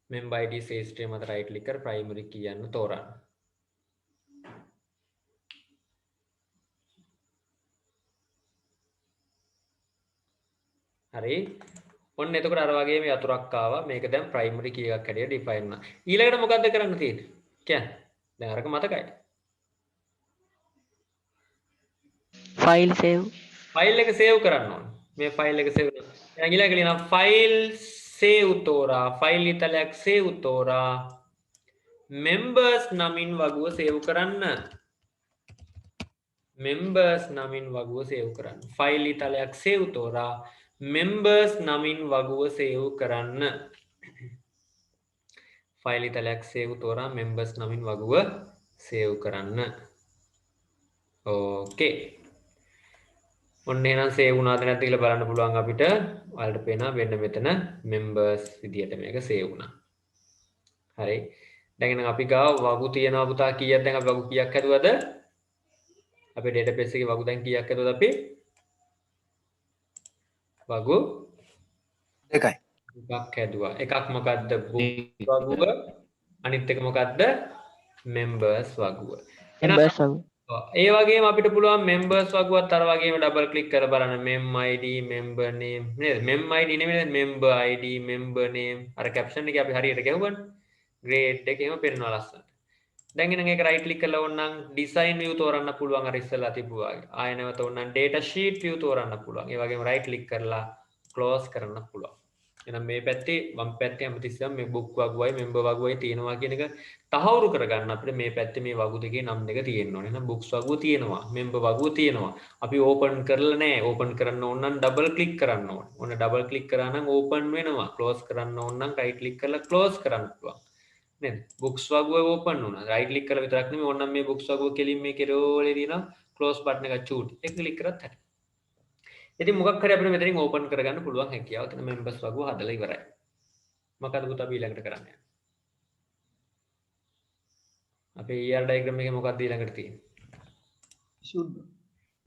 member id ශේෂ්ත්‍රය මත right click කර primary කියන්න තෝරන්න. හරි. ඔන්න එතකොට අර වගේම යතුරක් ආවා. මේක දැන් primary key එකක් හැටියට define වුණා. ඊළඟට මොකද්ද කරන්න තියෙන්නේ? කියන්න. දැන් අරක මතකයි. File save. ෆයිල් එක සේව් කරන්න ඕනේ. මේ ෆයිල් එක සේව් කරනවා. දැන් ඊළඟ ලියනවා ෆයිල් සේව් තෝරා. ෆයිල් ඉතලයක් සේව් තෝරා. members නමින් වගුව සේව් කරන්න. members නමින් වගුව සේව් කරන්න. ෆයිල් ඉතලයක් සේව් තෝරා. members නමින් වගුව සේව් කරන්න. ෆයිල් ඉතලයක් සේව් තෝරා members නමින් වගුව සේව් කරන්න. ඕකේ. ඔන්න එහෙනම් සේව් වුණාද නැද්ද කියලා බලන්න පුළුවන් අපිට. ඔයාලට පේනවා වෙන්න මෙතන members විදියට මේක සේව් වුණා. හරි. දැන් එහෙනම් අපි ගාව වගු තියනවා පුතා කීයක් දැන් අපි වගු කීයක් හැදුවද? අපේ database එකේ වගු දැන් කීයක් හැදුවද අපි? වගු දෙකයි. එකක් හැදුවා. එකක් මොකද්ද? book වගුව. අනිත් එක මොකද්ද? members වගුව. Members වගුව. ඒ වගේම අපිට පුළුවන් members වගුවත් අර වගේම ඩබල් ක්ලික් කරලා බලන්න mem id member name නේද? mem id නෙමෙයි member id member name අර caption එකේ අපි හරියට ගැහුවනේ. grade එකේම පෙන්වනවා ලස්සනට. දැන් එනං ඒක right click කරලා ඕනනම් design view තෝරන්න පුළුවන් අර ඉස්සෙල්ලා තිබුවා වගේ. ආයෙ නැවත ඕනනම් data sheet view තෝරන්න පුළුවන්. ඒ වගේම right click කරලා close කරන්න පුළුවන්. එහෙනම් මේ පැත්තේ වම් පැත්තේ හැමතිස්සෙම මේ book වගුවයි member වගුවයි තියෙනවා කියන එක තහවුරු කරගන්න අපිට මේ පැත්තේ මේ වගු දෙකේ නම් දෙක තියෙන්න ඕනේ. එහෙනම් books වගුව තියෙනවා, member වගුව තියෙනවා. අපි open කරලා නැහැ. open කරන්න ඕන නම් double click කරන්න ඕනේ. ඔන්න double click කරා නම් open වෙනවා. close කරන්න ඕන නම් right click කරලා close කරන්න පුළුවන්. නේද? books වගුව open වුණා. right click කරලා විතරක් නෙමෙයි ඕනනම් මේ books වගුව කෙලින් මේ කෙරෝලේ තියෙනවා close button එක චූටි. ඒක click කරත් හරි. ඉතින් මොකක් හරි අපිට මෙතනින් ඕපන් කරගන්න පුළුවන් හැකියාව තියෙන members වගුව හදලා ඉවරයි. මොකද පුතා අපි ඊළඟට කරන්නේ? අපේ ER diagram එකේ මොකක්ද ඊළඟට තියෙන්නේ?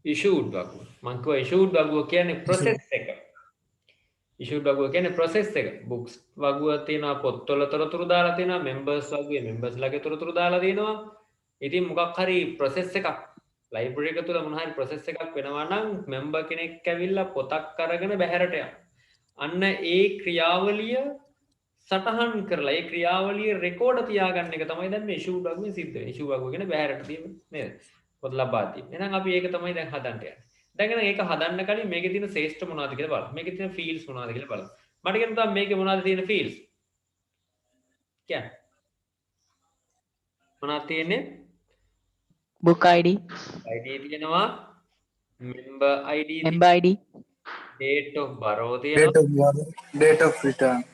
issued වගුව. මම කිව්වා issued වගුව කියන්නේ process එක. issued වගුව කියන්නේ process එක. books වගුව තියෙනවා පොත්වල තොරතුරු දාලා තියෙනවා members වගුවේ members ලගේ තොරතුරු දාලා තියෙනවා. ඉතින් මොකක් හරි process එකක් ලයිබ්‍රරි එක තුල මොන හරි process එකක් වෙනවා නම් member කෙනෙක් ඇවිල්ලා පොතක් අරගෙන බැහැරට යනවා. අන්න ඒ ක්‍රියාවලිය සටහන් කරලා ඒ ක්‍රියාවලිය රෙකෝඩ් තියාගන්න එක තමයි දැන් මේ issue වගුවෙන් සිද්ධ වෙන්නේ. issue වගුව කියන්නේ බැහැරට තියෙන නේද? පොත ලබා දීම. එහෙනම් අපි ඒක තමයි දැන් හදන්න යන්නේ. දැන් එහෙනම් ඒක හදන්න කලින් මේකේ තියෙන ශ්‍රේෂ්ඨ මොනවද කියලා බලමු. මේකේ තියෙන fields මොනවද කියලා බලමු. මට කියන්න තමයි මේකේ මොනවද තියෙන fields? කියන්න. මොනවද තියෙන්නේ? book id. id තියෙනවා. member id. member id. date of borrow Date තියෙනවා. of birth, date of return.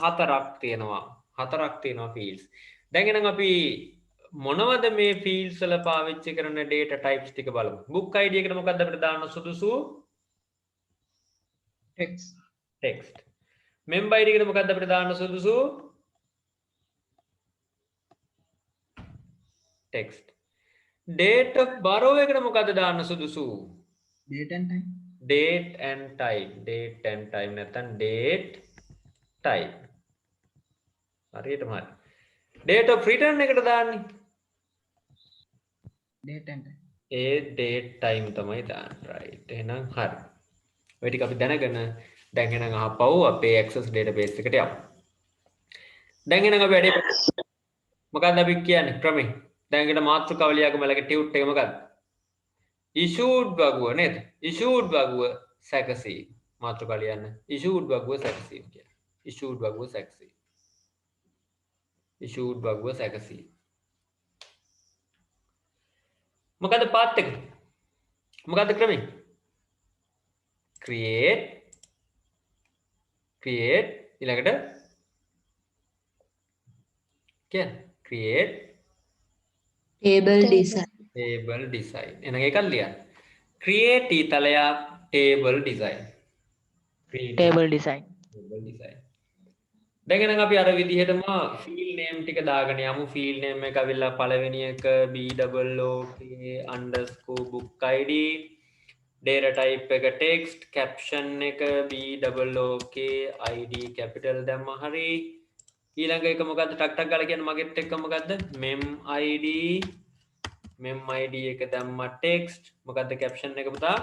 හතරක් තියෙනවා. හතරක් තියෙනවා fields. දැන් එහෙනම් අපි මොනවද මේ fields වල පාවිච්චි කරන data types ටික බලමු. book id එකට මොකක්ද අපිට දාන්න සුදුසු? text. member id එකට මොකක්ද අපිට දාන්න සුදුසු? text. date of borrow එකට මොකක්ද දාන්න සුදුසු? date and time. date and time නැත්නම් date type. හරියටම හරි. date of return එකට දාන්නේ date and time. A date time තමයි දාන්නේ. right. එහෙනම් හරි. ඔය ටික අපි දැනගෙන දැන් එහෙනම් අහපව් අපේ access database එකට යමු. දැන් එහෙනම් අපි වැඩේ මොකක්ද අපි කියන්නේ ක්‍රමේ? දැන් ඒකට මාතෘකාව ලියාගමු ලගේ ටියුට් එක මොකක්ද? issued වගුව නේද? issued වගුව සැකසීම. මාතෘකාව ලියන්න. issued වගුව සැකසීම කියලා. issued වගුව සැකසීම. issued වගුව සැකසීම. මොකද පාත් එක? මොකද ක්‍රමය? create ඊළඟට කියන්නේ create Table design. table design. එහෙනම් ඒකත් ලියන්න. create ඊතලයක් table design. create table design. table design. දැන් එහෙනම් අපි අර විදිහටම field name ටික දාගෙන යමු. field name එක අවිල්ලා පළවෙනි එක book id data type එක text caption එක book id capital දැම්ම හරි ඊළඟ එක මොකද්ද ටක් ටක් ගාලා කියන්න මගෙත් එක්ක මොකද්ද mem id එක දැම්මා text මොකද්ද caption එක පුතා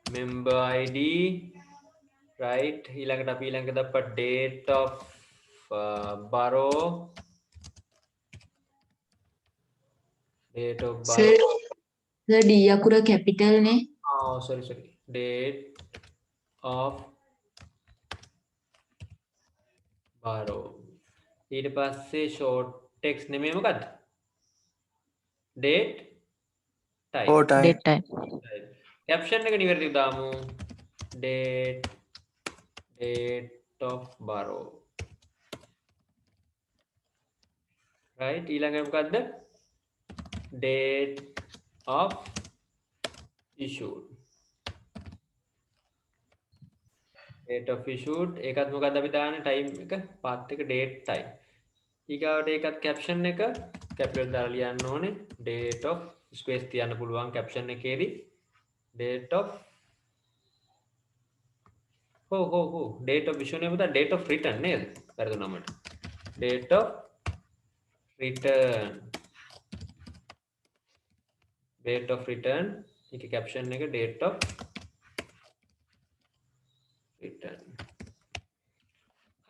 member id right ඊළඟට අපි ඊළඟ දප්පා date of borrow date of Sir, borrow the D akura capital ne. oh sorry date of borrow ඊට පස්සේ short text නෙමෙයි මොකද්ද date type Oh, time. Date time. caption එක නිවැරදිව දාමු date of borrow right ඊළඟට මොකද්ද date of issued date of issued ඒකත් මොකද්ද අපි දාන්නේ time එක path එක date time ඊගාවට ඒකත් caption එක capital දාලා ලියන්න ඕනේ date of space තියන්න පුළුවන් caption එකේදී date of date of issue නේ පුතා date of return නේද වැරදුනා මට date of return ඒකේ caption එක date of return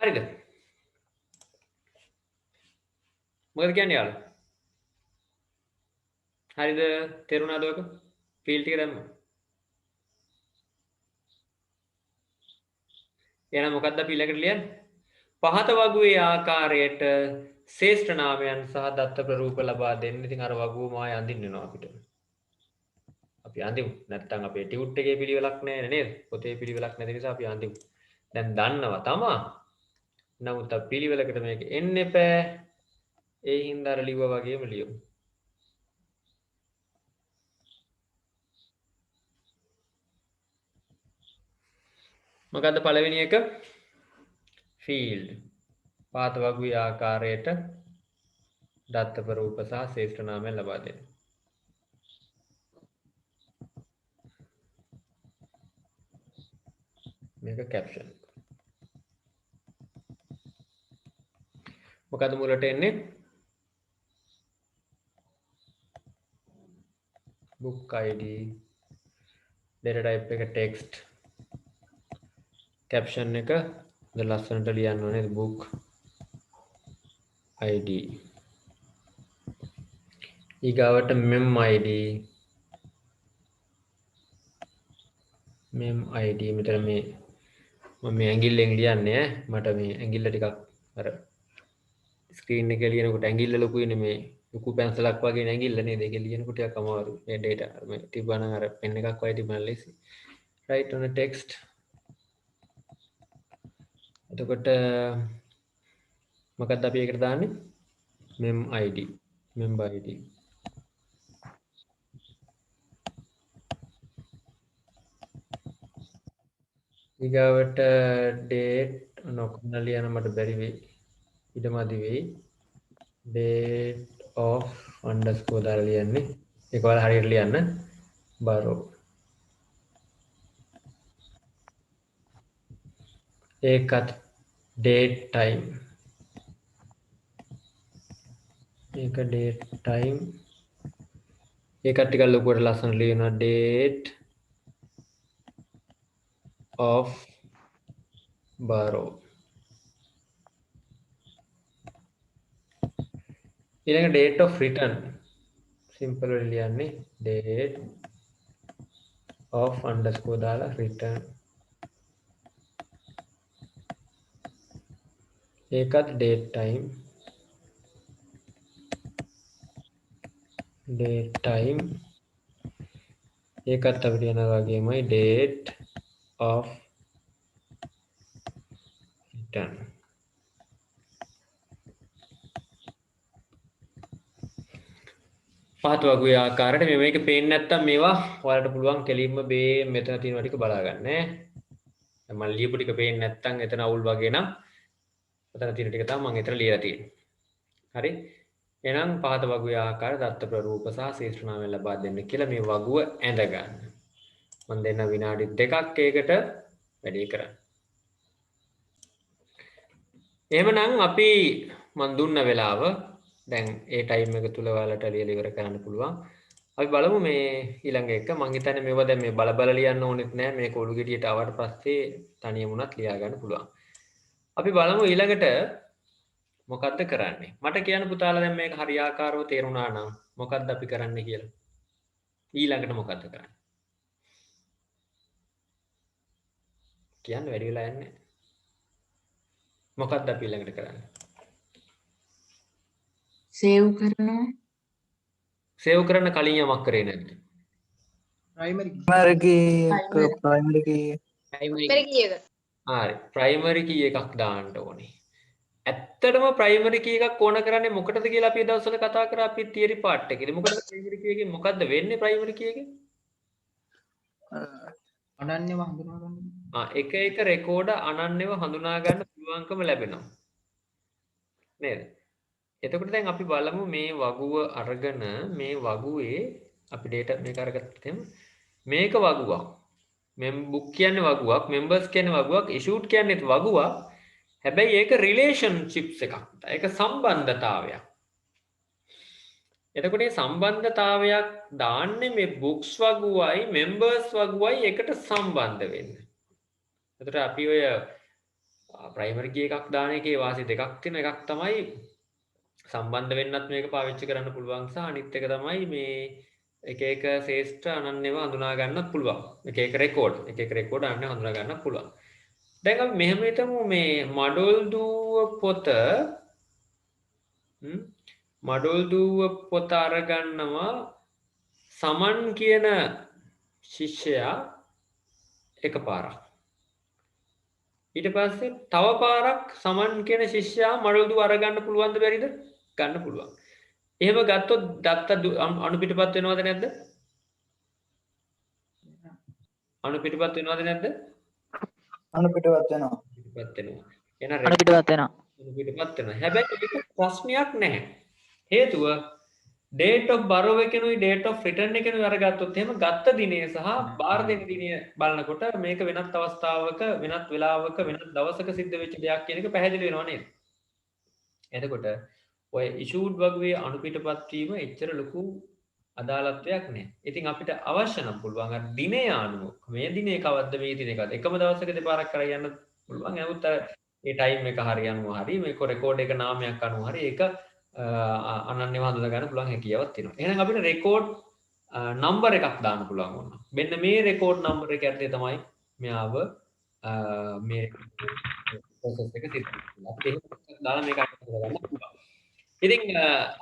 හරිද මොකද කියන්නේ යාළුවා හරිද තේරුණාද ඔක ෆීල් ටික දැම්මා එහෙනම් මොකක්ද අපි ඊළඟට ලියන්නේ පහත වගුවේ ආකාරයට ශේෂ්ඨ නාමයන් සහ දත්ත ප්‍රරූප ලබා දෙන්න. ඉතින් අර වගුවම ආය අඳින්න වෙනවා අපිට. අපි අඳිමු. නැත්තම් අපේ ටියුට් එකේ පිළිවෙලක් නැහැ නේද? පොතේ පිළිවෙලක් නැති නිසා අපි අඳිමු. දැන් දන්නවා තමා. නමුත් අපි පිළිවෙලකට මේක එන්න එපා. ඒ හින්දා අර ලිව්වා වගේම ලියමු. මොකද්ද පළවෙනි එක? field. පාත වගුවේ ආකාරයට දත්ත ප්‍රරූප සහ ශේෂ්ඨ නාමයන් ලබා දෙන්න. මේක caption. මොකද්ද මුලට එන්නේ? book id data type එක text caption එක ද ලස්සනට ලියන්න ඕනේ book id ඊගාවට mem id මෙතන මේ මම ඇඟිල්ලෙන් ලියන්නේ මට මේ ඇඟිල්ල ටිකක් අර ස්ක්‍රීන් එකේ ලියනකොට ඇඟිල්ල ලොකුයිනේ මේ ලොකු පැන්සලක් වගේ ඇඟිල්ල නේද ඒක ලියනකොට ටිකක් අමාරු මේ data මේ තිබ්බනම් අර පෙන් එකක් වගේ තිබ්බනම් ලේසි right on a text එතකොට මොකක්ද අපි ඒකට දාන්නේ member id ඊගාවට date නොකරන ලියන මට බැරි වෙයි ඉඩමදි වෙයි date of underscore දාලා ලියන්නේ ඒක වල හරියට ලියන්න borrow ඒකත් date time ඒක date time ඒකත් ටිකක් ලොකුවට ලස්සන ලියනවා date of borrow ඊළඟ date of return simple වෙලා ලියන්නේ date of underscore දාලා return ඒකත් date time ඒකත් අපිට යනවා වගේමයි date of return පහත වගේ ආකාරයට මේක පේන්නේ නැත්තම් මේවා ඔයාලට පුළුවන් කෙලින්ම මේ මෙතන තියෙන ටික බලා ගන්න ඈ මම ලියපු ටික පේන්නේ නැත්තම් එතන අවුල් වගේ නම් ඔතන තියෙන ටික තමයි මම එතන ලියලා තියෙන්නේ හරි එහෙනම් පහත වගුවේ ආකාර දත්ත ප්‍රරූප සහ ශේෂ්ඨ නාමයන් ලබා දෙන්න කියලා මේ වගුව ඇඳ ගන්න. මම දෙන්න විනාඩි 2ක් ඒකට වැඩි කරන්න. එහෙමනම් අපි මන් දුන්න වෙලාව දැන් ඒ ටයිම් එක තුල ඔයාලට ලියලා ඉවර කරන්න පුළුවන්. අපි බලමු මේ ඊළඟ එක. මං හිතන්නේ මේව දැන් මේ බල ලියන්න ඕනෙත් නෑ. මේ කොළු ගෙඩියට ආවට පස්සේ තනියම උනත් ලියා ගන්න පුළුවන්. අපි බලමු ඊළඟට මොකද්ද කරන්නේ. මට කියන්න පුතාලා දැන් මේක හරියාකාරව තේරුණා නම් මොකද්ද අපි කරන්න කියලා. ඊළඟට මොකද්ද කරන්නේ? කියන්න වැඩි වෙලා යන්නේ. මොකක්ද අපි ඊළඟට කරන්නේ? සේව් කරනවා. සේව් කරන්න කලින් යමක් කරේ නැද්ද? primary primary key එක primary key හරි. ප්‍රයිමරි කී එකක් දාන්න ඕනේ. ඇත්තටම ප්‍රයිමරි කී එකක් ඕන කරන්නේ මොකටද කියලා අපි දවස්වල කතා කරා අපි තියරි පාර්ට් එකේදී. මොකටද ප්‍රයිමරි කී එකෙන් මොකද්ද වෙන්නේ ප්‍රයිමරි කී එකෙන්? අනන්‍යව හඳුනා ගන්න. එක එක රෙකෝඩ අනන්‍යව හඳුනා ගන්න පුළුවන්කම ලැබෙනවා. නේද? එතකොට දැන් අපි බලමු මේ වගුව අරගෙන මේ වගුවේ අපි data මේක අරගත්තෙම මේක වගුවක්. බුක් කියන්නේ වගුවක්, members කියන්නේ වගුවක්, issued කියන්නේත් වගුවක්. හැබැයි ඒක relationships එකක්. ඒක සම්බන්ධතාවයක්. එතකොට මේ සම්බන්ධතාවයක් දාන්නේ මේ books වගුවයි members වගුවයි එකට සම්බන්ධ වෙන්න. එතකොට අපි ඔය primary key එකක් දාන එකේ වාසි දෙකක් තියෙන එකක් තමයි සම්බන්ධ වෙන්නත් මේක පාවිච්චි කරන්න පුළුවන් සහ අනිත් එක තමයි මේ එක එක ශේෂ්ඨ අනන්‍යව හඳුනා ගන්නත් පුළුවන්. එක එක රෙකෝඩ් අනන්‍යව හඳුනා ගන්නත් පුළුවන්. දැන් අපි මෙහෙම හිතමු මේ මඩොල් දුව පොත අරගන්නවා සමන් කියන ශිෂ්‍යයා එකපාරක්. ඊට පස්සේ තව පාරක් සමන් කියන ශිෂ්‍යයා මඩොල් දුව අරගන්න පුළුවන්ද බැරිද? ගන්න පුළුවන්. එහෙම ගත්තොත් දත්ත අණු පිටපත් වෙනවද නැද්ද? අණු පිටපත් වෙනවද නැද්ද? අනු පිටවත් වෙනවා. පිටපත් වෙනවා. එහෙනම් අනු පිටපත් වෙනවා. අණු පිටපත් වෙනවා. හැබැයි ඒක ප්‍රශ්නයක් නැහැ. හේතුව date of borrow එකනුයි date of return එකනුයි අරගත්තොත් එහෙම ගත්ත දිනය සහ බාර දෙන දිනය බලනකොට මේක වෙනත් අවස්ථාවක වෙනත් වෙලාවක වෙනත් දවසක සිද්ධ වෙච්ච දෙයක් කියන එක පැහැදිලි වෙනව නේද? එතකොට ඔය issued වගුවේ අණු පිටපත් වීම එච්චර ලොකු අදාළත්වයක් නැහැ. ඉතින් අපිට අවශ්‍ය නම් පුළුවන් අර දිනය අනුව මේ දිනේ කවද්ද මේ දිනේ කවද්ද එකම දවසක දෙපාරක් කරලා යන්න පුළුවන්. නමුත් අර ඒ ටයිම් එක හරියනවා හරි මේක රෙකෝඩ් එක නාමයක් අනුව හරි ඒක අනන්‍යව හඳුනා ගන්න පුළුවන් හැකියාවක් තියෙනවා. එහෙනම් අපිට රෙකෝඩ් නම්බර් එකක් දාන්න පුළුවන් වුණා. මෙන්න මේ රෙකෝඩ් නම්බර් එක ඇත්තේ තමයි මෙයාව මේ ප්‍රොසෙස් එක සිද්ධ වෙන්නේ. අපිට ඒක දාලා මේක අයින් කරගන්න පුළුවන්. ඉතින්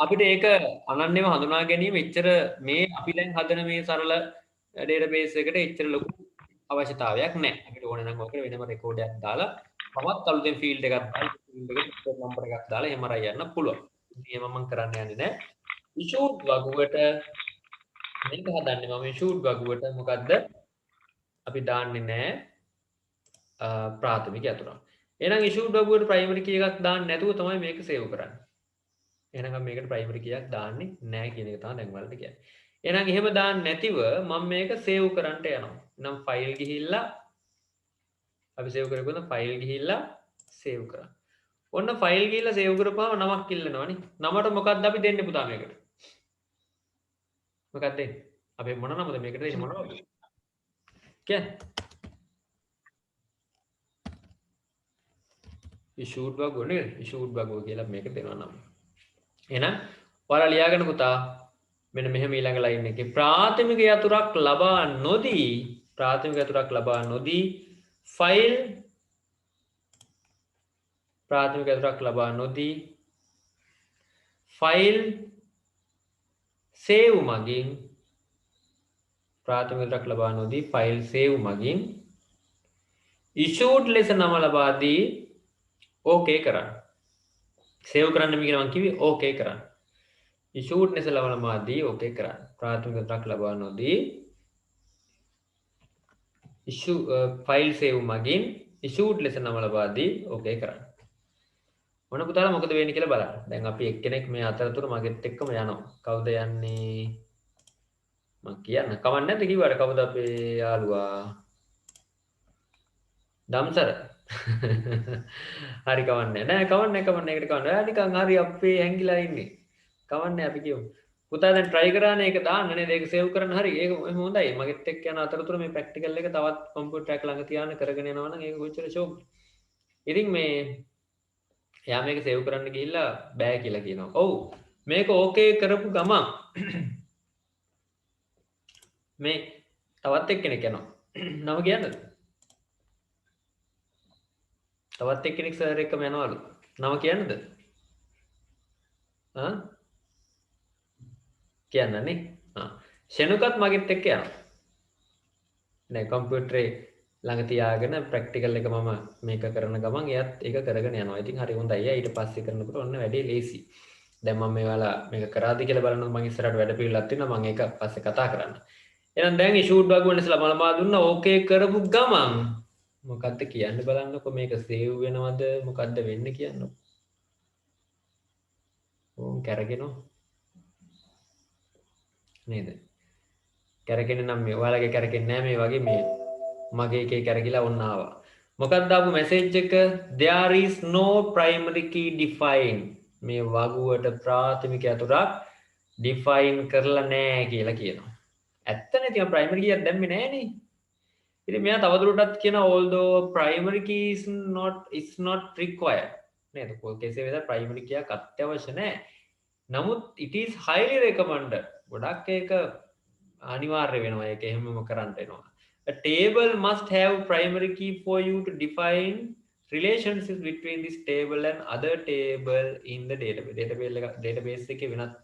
අපිට ඒක අනන්‍යව හඳුනා ගැනීම එච්චර මේ අපි දැන් හදන මේ සරල ඩේටාබේස් එකට එච්චර ලොකු අවශ්‍යතාවයක් නැහැ. අපිට ඕන නම් ඔකට වෙනම රෙකෝඩ් එකක් දාලා තවත් අලුතෙන් ෆීල්ඩ් එකක් දාලා ෆීල්ඩ් එකේ නම්බර් එකක් දාලා එහෙම අරන් යන්න පුළුවන්. ඉතින් මම කරන්න යන්නේ නැහැ. issued වගුවට මේක හදන්නේ මම issued වගුවට මොකද්ද? අපි දාන්නේ නැහැ ප්‍රාථමික අතුරක්. එහෙනම් issued වගුවට primary key එකක් දාන්න නැතුව තමයි මේක සේව් කරන්නේ. එහෙනම් මේකට ප්‍රයිමරි කීයක් දාන්නේ නැහැ කියන එක තමයි දැන් වලට කියන්නේ. එහෙනම් එහෙම දාන්නේ නැතිව මම මේක සේව් කරන්න යනවා. නම් ෆයිල් ගිහිල්ලා අපි සේව් කරපුවම ෆයිල් ගිහිල්ලා සේව් කරා. ඔන්න ෆයිල් ගිහිල්ලා සේව් කරපුවාම නමක් ඉල්ලනවනේ. නමට මොකක්ද අපි දෙන්නේ පුතා මේකට? මොකක්ද දෙන්නේ? අපි මොන නමද මේකට දෙන්නේ මොනවද? කියන්නේ issued වගුව නේද? issued වගුව කියලා මේක දෙනවා නම. එහෙනම් ඔයාලා ලියාගන්න පුතා මෙන්න මෙහෙම ඊළඟ ලයින් එකේ ප්‍රාථමික යතුරක් ලබා නොදී ෆයිල් ප්‍රාථමික යතුරක් ලබා නොදී ෆයිල් සේව් මගින් ප්‍රාථමික යතුරක් ලබා නොදී ෆයිල් සේව් මගින් issued ලෙස නම ලබා දී ඕකේ කරන්න. සේව් කරන්න මේක මම කිව්වේ ඕකේ කරන්න. issued ලෙස ලබනවාදී ඕකේ කරන්න. ප්‍රාථමික යතුරක් ලබා නොදී issue ෆයිල් සේව් මගින් issued ලෙස නම ලබා දී ඕකේ කරන්න. මොන පුතාලා මොකද වෙන්නේ කියලා බලන්න. දැන් අපි එක්කෙනෙක් මේ අතරතුර මගෙත් එක්කම යනවා. කවුද යන්නේ? මම කියන්න. කවන්න නැද්ද කිව්වට කවුද අපේ යාළුවා? දම්සර. හරි කවන්නේ නෑ කවන්නේ එකට කවන්න. ඔයා නිකන් හරි අපේ හැංගිලා ඉන්නේ. කවන්නේ අපි කියමු. පුතා දැන් try කරානේ ඒක දාන්න නේද? ඒක save කරන්න හරි. ඒක හොඳයි. මගෙත් එක්ක යන අතරතුර මේ practical එක තවත් computer එක ළඟ තියාගෙන කරගෙන යනවා නම් ඒක කොච්චර ෂෝක්ද. ඉතින් මේ එයා මේක save කරන්න ගිහිල්ලා බෑ කියලා කියනවා. ඔව්. මේක ඕකේ කරපු ගමන් මේ තවත් එක්කෙනෙක් යනවා. නම කියන්නද? තවත් එක්කෙනෙක් සර් එක්කම යනවලු. නම කියන්නද? කියන්නනේ. ෂෙනුකත් මගෙත් එක්ක යනවා. නෑ කම්පියුටරේ ළඟ තියාගෙන ප්‍රැක්ටිකල් එක මම මේක කරන ගමන් එයාත් ඒක කරගෙන යනවා. ඉතින් හරි හොඳයි. එයා ඊට පස්සේ කරනකොට ඔන්න වැඩේ ලේසි. දැන් මම මේවාලා මේක කරාද කියලා බලනවා. මම ඉස්සරහට වැඩ පිළිවෙලක් තියෙනවා. මම ඒක පස්සේ කතා කරන්න. එහෙනම් දැන් ෂූට් වගුවන ඉස්සලා මලමා දුන්නා ඕකේ කරපු ගමන් මොකද්ද කියන්න බලන්නකො මේක සේව් වෙනවද මොකද්ද වෙන්නේ කියන්නකො. ඕම් කරගෙනෝ නේද? කරගෙන නම් මේ ඔයාලගේ කරගෙන්නේ නැහැ මේ වගේ මේ මගේ එකේ කරගිලා ඔන්න ආවා. මොකක්ද ආපු මැසේජ් එක? there is no primary key defined. මේ වගුවට ප්‍රාථමික අතුරක් define කරලා නැහැ කියලා කියනවා. ඇත්තනේ ඉතින් primary key එකක් දැම්මේ නැහනේ. ඉතින් මෙයා තවදුරටත් කියන although primary key is not required. නේද? කෙසේ වෙතත් primary key එකක් අත්‍යවශ්‍ය නැහැ. නමුත් it is highly recommended. ගොඩක් ඒක අනිවාර්ය වෙනවා. ඒක එහෙමම කරන්න වෙනවා. A table must have primary key for you to define relationships between this table and other table in the database. database එකේ වෙනත්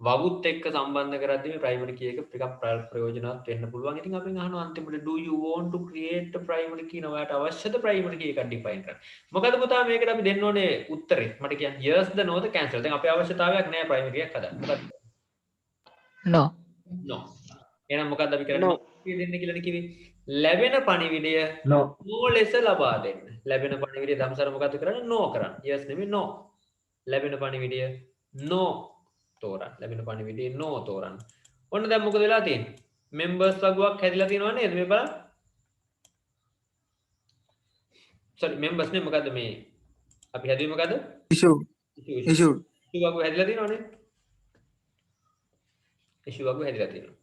වගුත් එක්ක සම්බන්ධ කරද්දී මේ primary key එක ටිකක් ප්‍රයෝජනවත් වෙන්න පුළුවන්. ඉතින් අපෙන් අහනවා අන්තිමට do you want to create a primary key? නවාට අවශ්‍යද primary key එකක් define කරන්න? මොකද පුතා මේකට අපි දෙන්න ඕනේ උත්තරේ. මට කියන්න yes ද no ද cancel. දැන් අපේ අවශ්‍යතාවයක් නැහැ primary key එකක් හදන්න. මොකද? no no. එහෙනම් මොකද්ද අපි කරන්නේ? දෙන්න කියලානේ කිව්වේ. ලැබෙන පණිවිඩය no ලෙස ලබා දෙන්න. ලැබෙන පණිවිඩය ධම්සර මොකද්ද කරන්නේ? no කරන්න. yes නෙමෙයි no. ලැබෙන පණිවිඩය no තෝරන්න. ලැබෙන පණිවිඩය no තෝරන්න. ඔන්න දැන් මොකද වෙලා තියෙන්නේ? members වගුවක් හැදිලා තියෙනව නේද? මේ බලන්න. sorry members නේ මොකද්ද මේ? අපි හැදුවේ මොකද්ද? issue වගුව හැදිලා තියෙනව නේද? issue වගුව හැදිලා තියෙනවා.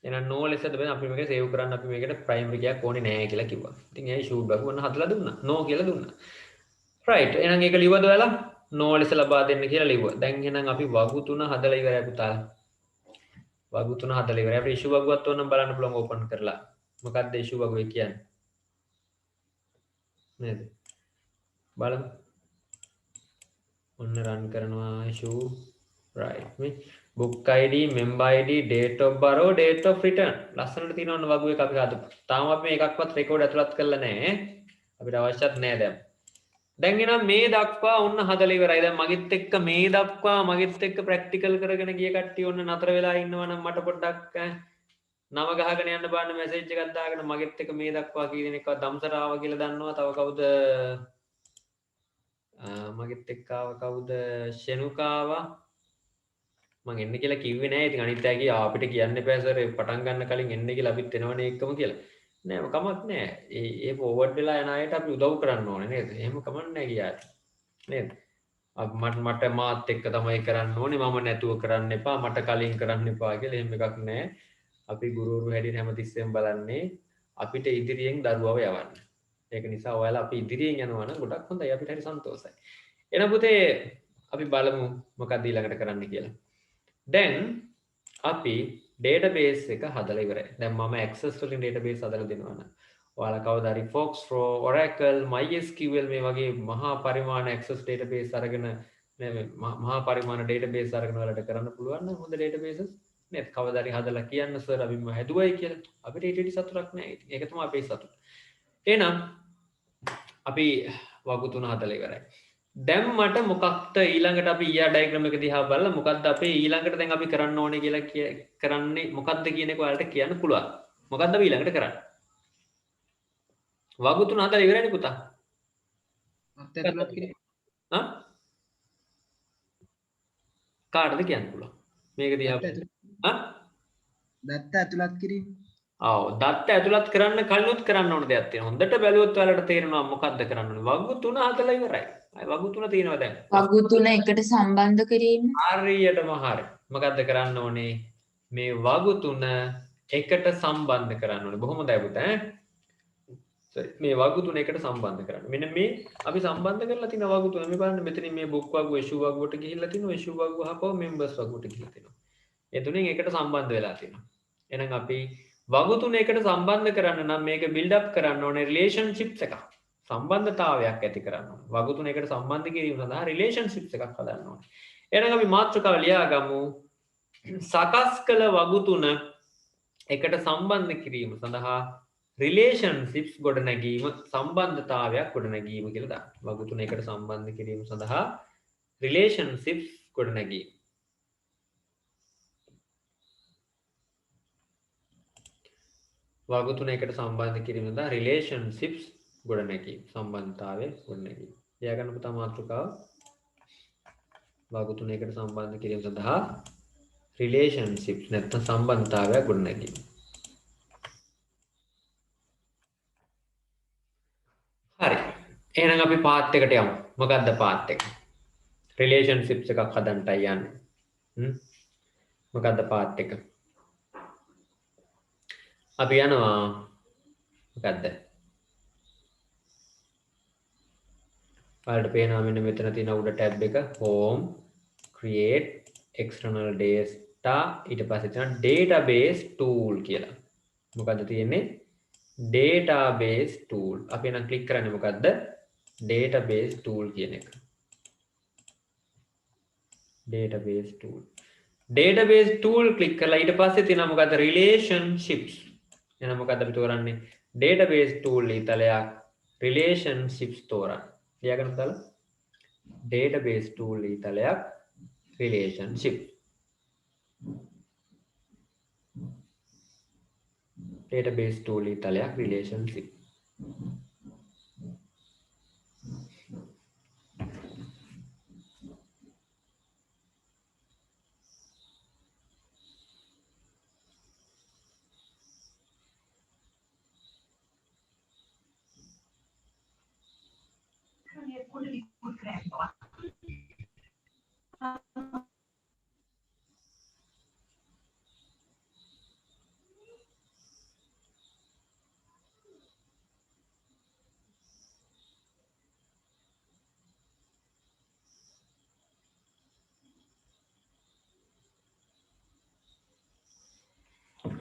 එහෙනම් no ලෙසද බෑ අපි මේක සේව් කරන්න අපි මේකට primary කීයක් ඕනේ නැහැ කියලා කිව්වා. ඉතින් ඒ shoot වගුව ඔන්න හදලා දුන්නා. no කියලා දුන්නා. right. එහෙනම් ඒක ලියවද ඔයාලා? no ලෙස ලබා දෙන්න කියලා ලිව්වා. දැන් එහෙනම් අපි වගු තුන හදලා ඉවරයි පුතාලා. වගු තුන හදලා ඉවරයි. අපිට issue වගුවත් ඕනනම් බලන්න පුළුවන් open කරලා. මොකක්ද issue වගුවේ කියන්නේ? නේද? බලමු. ඔන්න run කරනවා issue. right. මේ book id, member id, date of borrow, date of return. ලස්සනට තියෙනවා ඔන්න වගුව එක අපි හදමු. තාම අපි මේකක්වත් රෙකෝඩ් ඇතුළත් කරලා නැහැ. අපිට අවශ්‍යත් නැහැ දැන්. දැන් එනම් මේ දක්වා ඔන්න හදලා ඉවරයි. දැන් මගෙත් එක්ක මේ දක්වා මගෙත් එක්ක ප්‍රැක්ටිකල් කරගෙන ගිය කට්ටිය ඔන්න නතර වෙලා ඉන්නවා නම් මට පොඩ්ඩක් නම ගහගෙන යන්න බලන්න මැසේජ් එකක් දාගෙන මගෙත් එක්ක මේ දක්වා කී දෙනෙක්ව දම්සරාව කියලා දන්නවා. තව කවුද? මගෙත් එක්ක ආව කවුද? ෂෙනුකාවා. මම එන්න කියලා කිව්වේ නෑ. ඉතින් අනිත් අය කියා අපිට කියන්න එපා සර් පටන් ගන්න කලින් එන්න කියලා අපිත් එනවනේ එක්කම කියලා. නෑ කමක් නෑ. ඒ ෆෝවර්ඩ් වෙලා යන අයට අපි උදව් කරන්න ඕනේ නේද? එහෙම කමක් නෑ ගියාට. නේද? මට මාත් එක්ක තමයි කරන්න ඕනේ. මම නැතුව කරන්න එපා. මට කලින් කරන්න එපා කියලා එහෙම එකක් නෑ. අපි ගුරුවරු හැටියට හැමතිස්සෙම බලන්නේ අපිට ඉදිරියෙන් දරුවව යවන්න. ඒක නිසා ඔයාලා අපි ඉදිරියෙන් යනවා නම් ගොඩක් හොඳයි. අපිට හරි සන්තෝෂයි. එහෙනම් පුතේ අපි බලමු මොකක්ද ඊළඟට කරන්න කියලා. දැන් අපි database එක හදලා ඉවරයි. දැන් මම access වලින් database හදලා දෙනවා නම් ඔයාලා කවදා හරි Foxtrot, Oracle, MySQL මේ වගේ මහා පරිමාණ access database අරගෙන මහා පරිමාණ database අරගෙන ඔයාලට කරන්න පුළුවන් නම් හොඳ databases නේද? කවදා හරි හදලා කියන්න සර් අපි මේ හැදුවයි කියලා. අපිට ඊට සතුටක් නැහැ. ඒක තමයි අපේ සතුට. එහෙනම් අපි වගු තුන හදලා ඉවරයි. දැන් මට මොකක්ද ඊළඟට අපි ER diagram එක දිහා බලලා මොකක්ද අපේ ඊළඟට දැන් අපි කරන්න ඕනේ කියලා කරන්නේ මොකක්ද කියන එක ඔයාලට කියන්න පුළුවන්. මොකක්ද අපි ඊළඟට කරන්නේ? වගු තුන හදලා ඉවරයිනේ පුතා. ඇතුළත් කිරීම. කාටද කියන්න පුළුවන්? මේක දිහා දත්ත ඇතුළත් කිරීම. ආව් දත්ත ඇතුළත් කරන්න කලිනුත් කරන්න ඕන දෙයක් තියෙනවා. හොඳට බැලුවොත් ඔයාලට තේරෙනවා මොකක්ද කරන්න ඕනේ. වගු 3 හදලා ඉවරයි. අය වගු 3 තියෙනවා දැන්. වගු තුන එකට සම්බන්ධ කිරීම. හරියටම හරි. මොකද්ද කරන්න ඕනේ? මේ වගු 3 එකට සම්බන්ධ කරන්න ඕනේ. බොහොම හොඳයි පුතා ඈ. මේ වගු 3 එකට සම්බන්ධ කරන්න. මෙන්න මේ අපි සම්බන්ධ කරලා තියෙන වගු 3 මේ බලන්න මෙතනින් මේ බුක් වගුව ඉෂුව වගුවට ගිහිල්ලා තිනවා. ඉෂුව වගුව හපව මෙම්බර්ස් වගුවට ගිහිල්ලා තිනවා. ඒ තුනෙන් එකට සම්බන්ධ වෙලා තියෙනවා. එහෙනම් අපි වගු 3 එකට සම්බන්ධ කරන්න නම් මේක බිල්ඩ් අප් කරන්න ඕනේ රිලේෂන්ෂිප්ස් එකක්. සම්බන්ධතාවයක් ඇති කරන්න ඕනේ. වගු 3 එකට සම්බන්ධ කිරීම සඳහා රිලේෂන්ෂිප්ස් එකක් හදන්න ඕනේ. එහෙනම් අපි මාතෘකාව ලියාගමු. සකස් කළ වගු 3 එකට සම්බන්ධ කිරීම සඳහා රිලේෂන්ෂිප්ස් ගොඩනැගීම සම්බන්ධතාවයක් ගොඩනැගීම කියලා දාන්න. වගු 3 එකට සම්බන්ධ කිරීම සඳහා රිලේෂන්ෂිප්ස් ගොඩනැගීම. වගු 3 එකට සම්බන්ධ කිරීම සඳහා රිලේෂන්ෂිප්ස් ගොඩනැගීම සම්බන්ධතාවය ගොඩනැගීම. ලියා ගන්න පුතා මාතෘකාව. වගු 3 එකට සම්බන්ධ කිරීම සඳහා රිලේෂන්ෂිප්ස් නැත්නම් සම්බන්ධතාවයක් ගොඩනැගීම. හරි. එහෙනම් අපි පාත් එකට යමු. මොකක්ද පාත් එක? රිලේෂන්ෂිප්ස් එකක් හදන්නයි යන්නේ. මොකක්ද පාත් එක? අපි යනවා මොකක්ද? ඔයාලට පේනවා මෙන්න මෙතන තියෙන උඩ ටැබ් එක home create external data ඊට පස්සේ තියෙන database tool කියලා. මොකද්ද තියෙන්නේ? database tool. අපි නම් ක්ලික් කරන්නේ මොකද්ද? database tool කියන එක. database tool. database tool click කරලා ඊට පස්සේ තියෙනවා මොකද්ද? relationships. එහෙනම් මොකද්ද අපි තෝරන්නේ? database tool ඊතලයක් relationships තෝරන්න. ලියාගන්න දාලා database tool ඊතලයක් relationship. database tool ඊතලයක් relationship.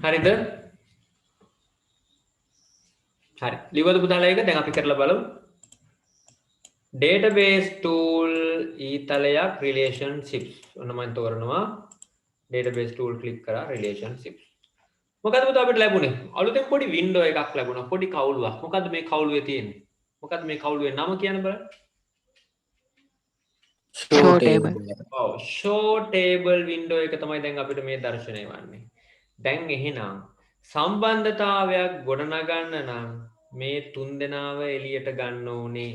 හරිද? හරි. ලියවද පුතාලා එක? දැන් අපි කරලා බලමු. database tool ඊතලයක් relationships. ඔන්න මම තෝරනවා database tool ක්ලික් කරා relationships. මොකද පුතා අපිට ලැබුණේ? අලුතෙන් පොඩි window එකක් ලැබුණා. පොඩි කවුළුවක්. මොකද්ද මේ කවුළුවේ තියෙන්නේ? මොකද්ද මේ කවුළුවේ නම කියන්න බලන්න. show table. ඔව් show table window එක තමයි දැන් අපිට මේ දර්ශනය වන්නේ. දැන් එහෙනම් සම්බන්ධතාවයක් ගොඩනගන්න නම් මේ තුන් දෙනාව එළියට ගන්න ඕනේ.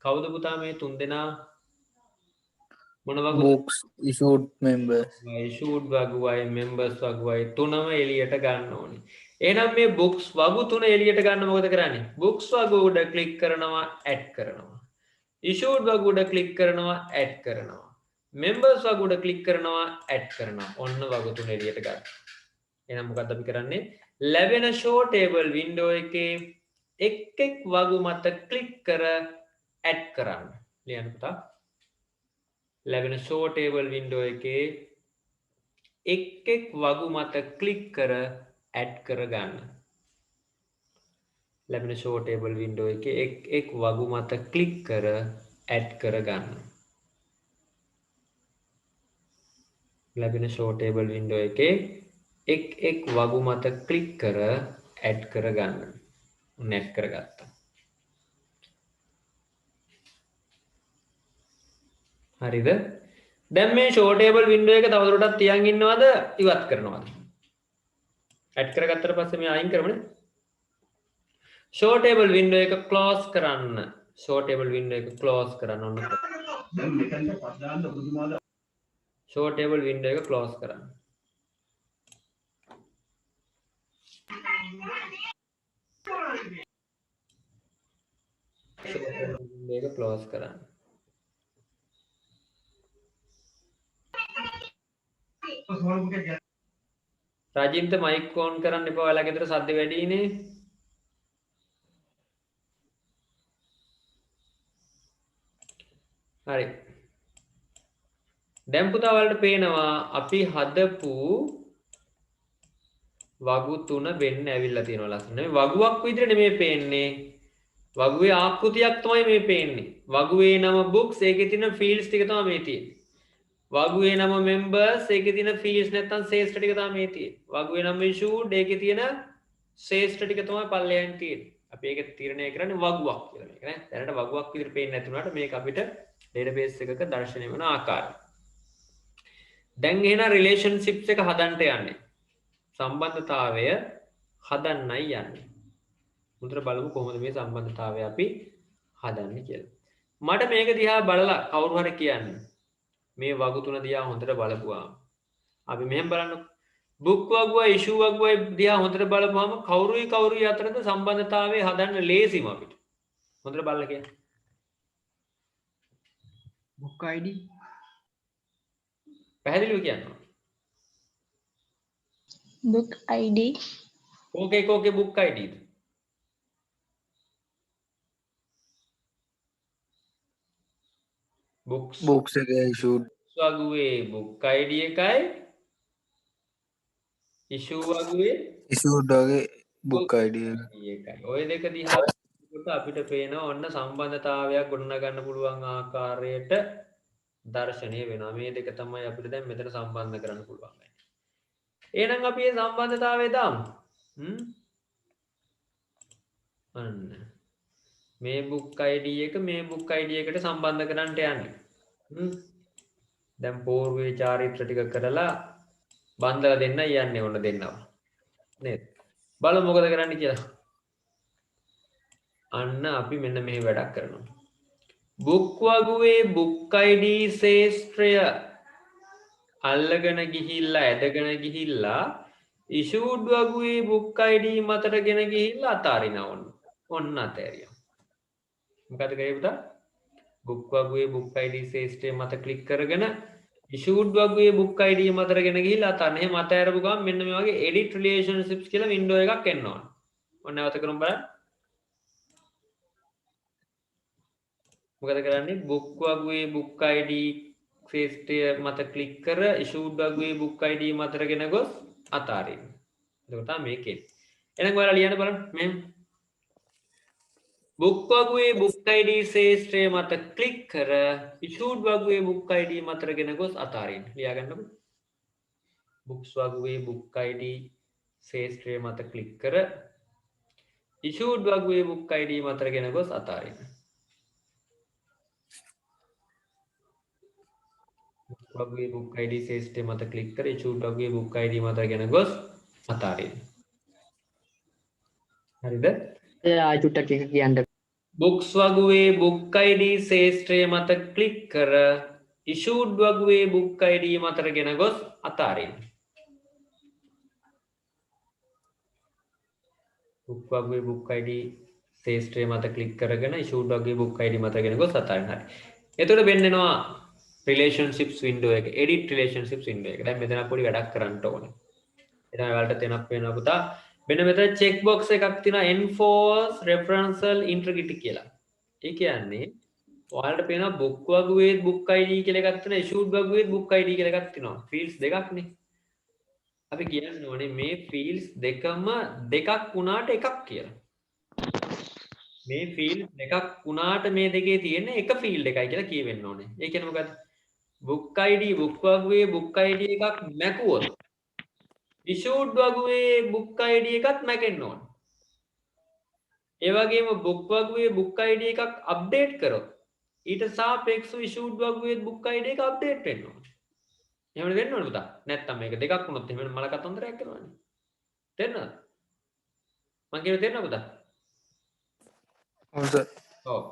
කවුද පුතා මේ තුන් දෙනා? මොන වගුද? books issued members. issued වගුවයි members වගුවයි තුනම එළියට ගන්න ඕනේ. එහෙනම් මේ books වගු තුන එළියට ගන්න මොකද කරන්නේ? books වගුව උඩ ක්ලික් කරනවා add කරනවා. issued වගුව උඩ ක්ලික් කරනවා add කරනවා. members වගුව උඩ ක්ලික් කරනවා add කරනවා. ඔන්න වගු තුන එළියට ගන්න. එහෙනම් මොකද්ද අපි කරන්නේ? ලැබෙන show table window එකේ එක් වගු මත ක්ලික් කර add කරන්න. ලියන්න පුතා. ලැබෙන show table window එකේ එක් වගු මත ක්ලික් කර add කරගන්න. ලැබෙන show table window එකේ එක් වගු මත ක්ලික් කර add කරගන්න. ලැබෙන show table window එකේ එක් වගු මත ක්ලික් කර add කරගන්න. net කරගත්තා. හරිද? දැන් මේ show table window එක තවදුරටත් තියන් ඉන්නවද ඉවත් කරනවද? add කරගත්තට පස්සේ මේ අයින් කරමුනේ. show table window එක close කරන්න. show table window එක close කරන්න ඕන. දැන් මෙතනට පස් දාන්න පුදුමාද? show table window එක close කරන්න. මේක ක්ලෝස් කරන්න. රජින්ට මයික් ඕන් කරන්න එපා. ඔයාලා ගෙදර සද්ද වැඩිනේ. හරි. දැන් පුතා ඔයාලට පේනවා අපි හදපු වගු තුන වෙන්න ඇවිල්ලා තියෙනවා ලස්සන. මේ වගුවක් විදිහට නෙමෙයි පේන්නේ. වගුවේ ආකෘතියක් තමයි මේ පේන්නේ. වගුවේ නම books ඒකේ තියෙන fields ටික තමයි මේ තියෙන්නේ. වගුවේ නම members ඒකේ තියෙන fields නැත්තම් ශේෂ්ඨ ටික තමයි මේ තියෙන්නේ. වගුවේ නම issued ඒකේ තියෙන ශේෂ්ඨ ටික තමයි පල්ලෙයන් තියෙන්නේ. අපි ඒක තීරණය කරන්නේ වගුවක් කියලා මේක නේ. දැනට වගුවක් විදිහට පේන්නේ නැති වුණාට මේක අපිට database එකක දර්ශනය වෙන ආකාරය. දැන් එහෙනම් relationships එක හදන්න යන්නේ. සම්බන්ධතාවය හදන්නයි යන්නේ. මුතර බලමු කොහොමද මේ සම්බන්ධතාවය අපි හදන්නේ කියලා. මට මේක දිහා බලලා කවුරු හරි කියන්නේ මේ වගු තුන දිහා හොඳට බලපුවාම අපි මෙහෙම බලන්නකො. book වගුවයි issue වගුවයි දිහා හොඳට බලපුවාම කවුරුයි අතරද සම්බන්ධතාවය හදන්න ලේසිම අපිට. හොඳට බලලා කියන්න. book id පැහැදිලිව කියන්න. book id ඕකේ book id ද? books එකේ issued වගුවේ book id එකයි issue වගුවේ issued වගේ book id එක. එකයි. ඔය දෙක දිහා බලනකොට අපිට පේනවා ඔන්න සම්බන්ධතාවයක් ගොඩනගන්න පුළුවන් ආකාරයට දර්ශනය වෙනවා. මේ දෙක තමයි අපිට දැන් මෙතන සම්බන්ධ කරන්න පුළුවන්. එහෙනම් අපි මේ සම්බන්ධතාවය දාමු. අන්න මේ book id එක මේ book id එකට සම්බන්ධ කරන්න යන්නේ. දැන් පූර්වයේ චාරිත්‍ර ටික කරලා බන්ධලා දෙන්න යන්නේ ඔන්න දෙන්නව. නේද? බලමු මොකද කරන්න කියලා. අන්න අපි මෙන්න මේ වැඩක් කරනවා. book වගුවේ book id ශේෂ්ත්‍රය අල්ලගෙන ගිහිල්ලා ඇදගෙන ගිහිල්ලා issued වගුවේ book id මතට ගෙන ගිහිල්ලා අතාරිනවා ඔන්න අතෑරියා. මොකද කරේ පුතා? book වගුවේ book id ශේෂ්ත්‍රය මත ක්ලික් කරගෙන issued වගුවේ book id මතට ගෙන ගිහිල්ලා අතාරන. එහෙම අතෑරපු ගමන් මෙන්න මේ වගේ edit relationships කියලා window එකක් එන්න ඕන. ඔන්න නැවත කරමු බලන්න. මොකද කරන්නේ? book වගුවේ book id ශේෂ්ත්‍රය මත ක්ලික් කර issued වගුවේ book id මතට ගෙන ගොස් අතාරින්න. ඒක තමයි මේකේ. එහෙනම් ඔයාලා ලියන්න බලන්න මෙහෙම. book වගුවේ book id ශේෂ්ත්‍රය මත ක්ලික් කර issued වගුවේ book id මතට ගෙන ගොස් අතාරින්න. ලියා ගන්නකො. books වගුවේ book id ශේෂ්ත්‍රය මත ක්ලික් කර issued වගුවේ book id මතට ගෙන ගොස් අතාරින්න. වගුවේ book id ශේෂ්ත්‍රය මත ක්ලික් කර issued වගුවේ book id මතට ගෙන ගොස් අතාරින්න. හරිද? ආයෙ චුට්ටක් එක කියන්න. books වගුවේ book id ශේෂ්ත්‍රය මත ක්ලික් කර issued වගුවේ book id මතට ගෙන ගොස් අතාරින්න. book වගුවේ book id ශේෂ්ත්‍රය මත ක්ලික් කරගෙන issued වගුවේ book id මතට ගෙන ගොස් අතාරින්න. හරි. එතකොට වෙන්නනවා relationships window එක, edit relationships window එක. දැන් මෙතන පොඩි වැඩක් කරන්න ඕනේ. එතන ඔයාලට තැනක් වෙනවා පුතා. මෙන්න මෙතන check box එකක් තියෙනවා enforce referential integrity කියලා. ඒ කියන්නේ ඔයාලට පේනවා book වගුවේ book id කියලා එකක් තියෙනවා, issued වගුවේ book id කියලා එකක් තියෙනවා. fields දෙකක් නේ. අපි කියන්න ඕනේ මේ fields දෙකම දෙකක් වුණාට එකක් කියලා. මේ fields දෙකක් වුණාට මේ දෙකේ තියෙන එක field එකයි කියලා කියවෙන්න ඕනේ. ඒ කියන්නේ මොකද්ද? book id book වගුවේ book id එකක් මැකුවොත් issued වගුවේ book id එකත් මැකෙන්න ඕන. ඒ වගේම book වගුවේ book id එකක් අප්ඩේට් කරොත් ඊට සාපේක්ෂව issued වගුවේ book id එක අප්ඩේට් වෙන්න ඕන. එහෙම වෙන්න ඕන පුතා. නැත්තම් මේක දෙකක් වුණොත් එහෙම මල කතන්දරයක් කරනවානේ. තේරෙනවද? මං කියන්නේ තේරෙනවද පුතා? ඔව් සර්. ඔව්.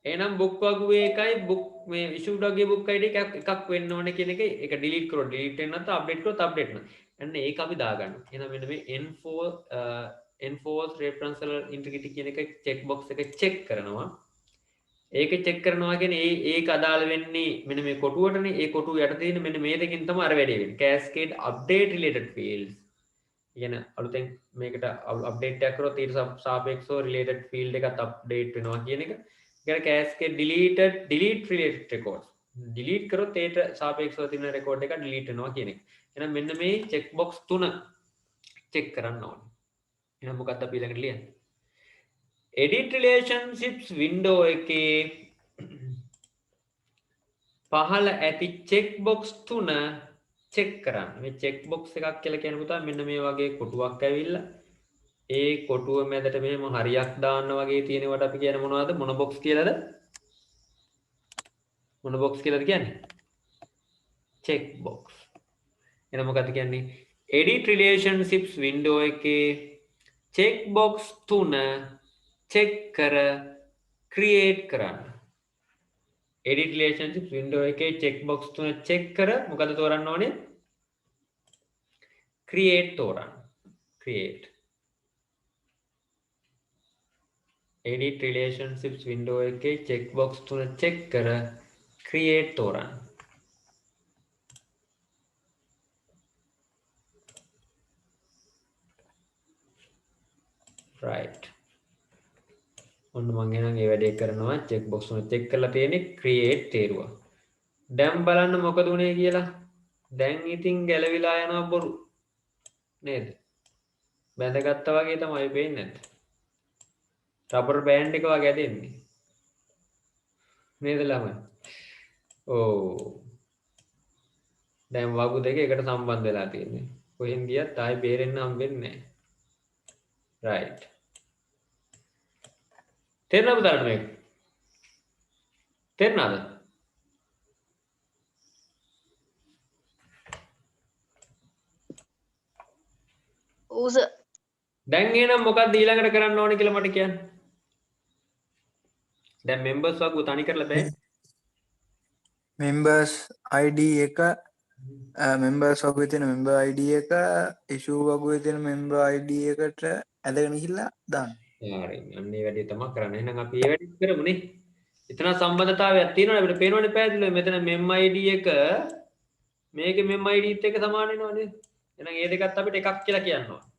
එහෙනම් book වගුවේ එකයි book මේ issued වගුවේ book id එකක් වෙන්න ඕනේ කියන එක ඒක delete කරොත් delete වෙන්න නැත්නම් update කරොත් update වෙනවා. එන්න ඒක අපි දාගන්න. එහෙනම් මෙන්න මේ enforce referential integrity කියන එක check box එක check කරනවා. ඒක check කරනවා කියන්නේ ඒක අදාළ වෙන්නේ මෙන්න මේ කොටුවටනේ. ඒ කොටුව යට තියෙන මෙන්න මේ දෙකෙන් තමයි අර වැඩේ වෙන්නේ. cascade update related fields. කියන අලුතෙන් මේකට අප්ඩේට් එකක් කරොත් ඊට සාපේක්ෂව related field එකත් අප්ඩේට් වෙනවා කියන එක. ඊට cascade delete related records. delete කරොත් ඒට සාපේක්ෂව තියෙන record එක delete වෙනවා කියන එක. එහෙනම් මෙන්න මේ check box තුන check කරන්න ඕනේ. එහෙනම් මොකක්ද අපි ඊළඟට ලියන්නේ? edit relationships window එකේ පහළ ඇති check box තුන check කරන්න. මේ check box එකක් කියලා කියන පුතා මෙන්න මේ වගේ කොටුවක් ඇවිල්ලා ඒ කොටුව මැදට මෙහෙම හරියක් දාන්න වගේ තියෙනවට අපි කියන්නේ මොනවද? මොන box කියලාද? මොන box කියලාද කියන්නේ? check box. එහෙනම් මොකක්ද කියන්නේ? edit relationships window එකේ check box තුන check කර create කරන්න. edit relationships window එකේ check box තුන check කර මොකද තෝරන්න ඕනේ? create තෝරන්න. create. edit relationships window එකේ check box තුන check කර create තෝරන්න. right. ඔන්න මම එහෙනම් ඒ වැඩේ කරනවා check box එක check කරලා තියෙන්නේ create තේරුවා. දැන් බලන්න මොකද උනේ කියලා. දැන් ඉතින් ගැලවිලා යනවා බොරු. නේද? බැඳගත්තා වගේ තමයි පේන්නේ නැද්ද? රබර් බෑන්ඩ් එක වගේ ඇදෙන්නේ. නේද ළමයි? ඕ. දැන් වගු දෙක එකට සම්බන්ධ වෙලා තියෙන්නේ. කොහෙන් ගියත් ආයි බේරෙන්න හම්බෙන්නේ නැහැ. right. තේරෙනවද බලන්න මේක? තේරෙනවද? ඌස දැන් එහෙනම් මොකක්ද ඊළඟට කරන්න ඕනේ කියලා මට කියන්න. දැන් members වගු තනි කරලා බෑ. members id එක members වගේ තියෙන member id එක issue වගේ තියෙන member id එකට ඇදගෙන ගිහිල්ලා දාන්න. හරි. අන්න ඒ වැඩේ තමයි කරන්නේ. එහෙනම් අපි ඒ වැඩේ කරමු නේ. එතන සම්බන්ධතාවයක් තියෙනවනේ අපිට පේනවනේ පැහැදිලිව මෙතන mem id එක මේකේ mem id ත් එක්ක සමාන වෙනවනේ. එහෙනම් ඒ දෙකත් අපිට එකක් කියලා කියන්න ඕනේ.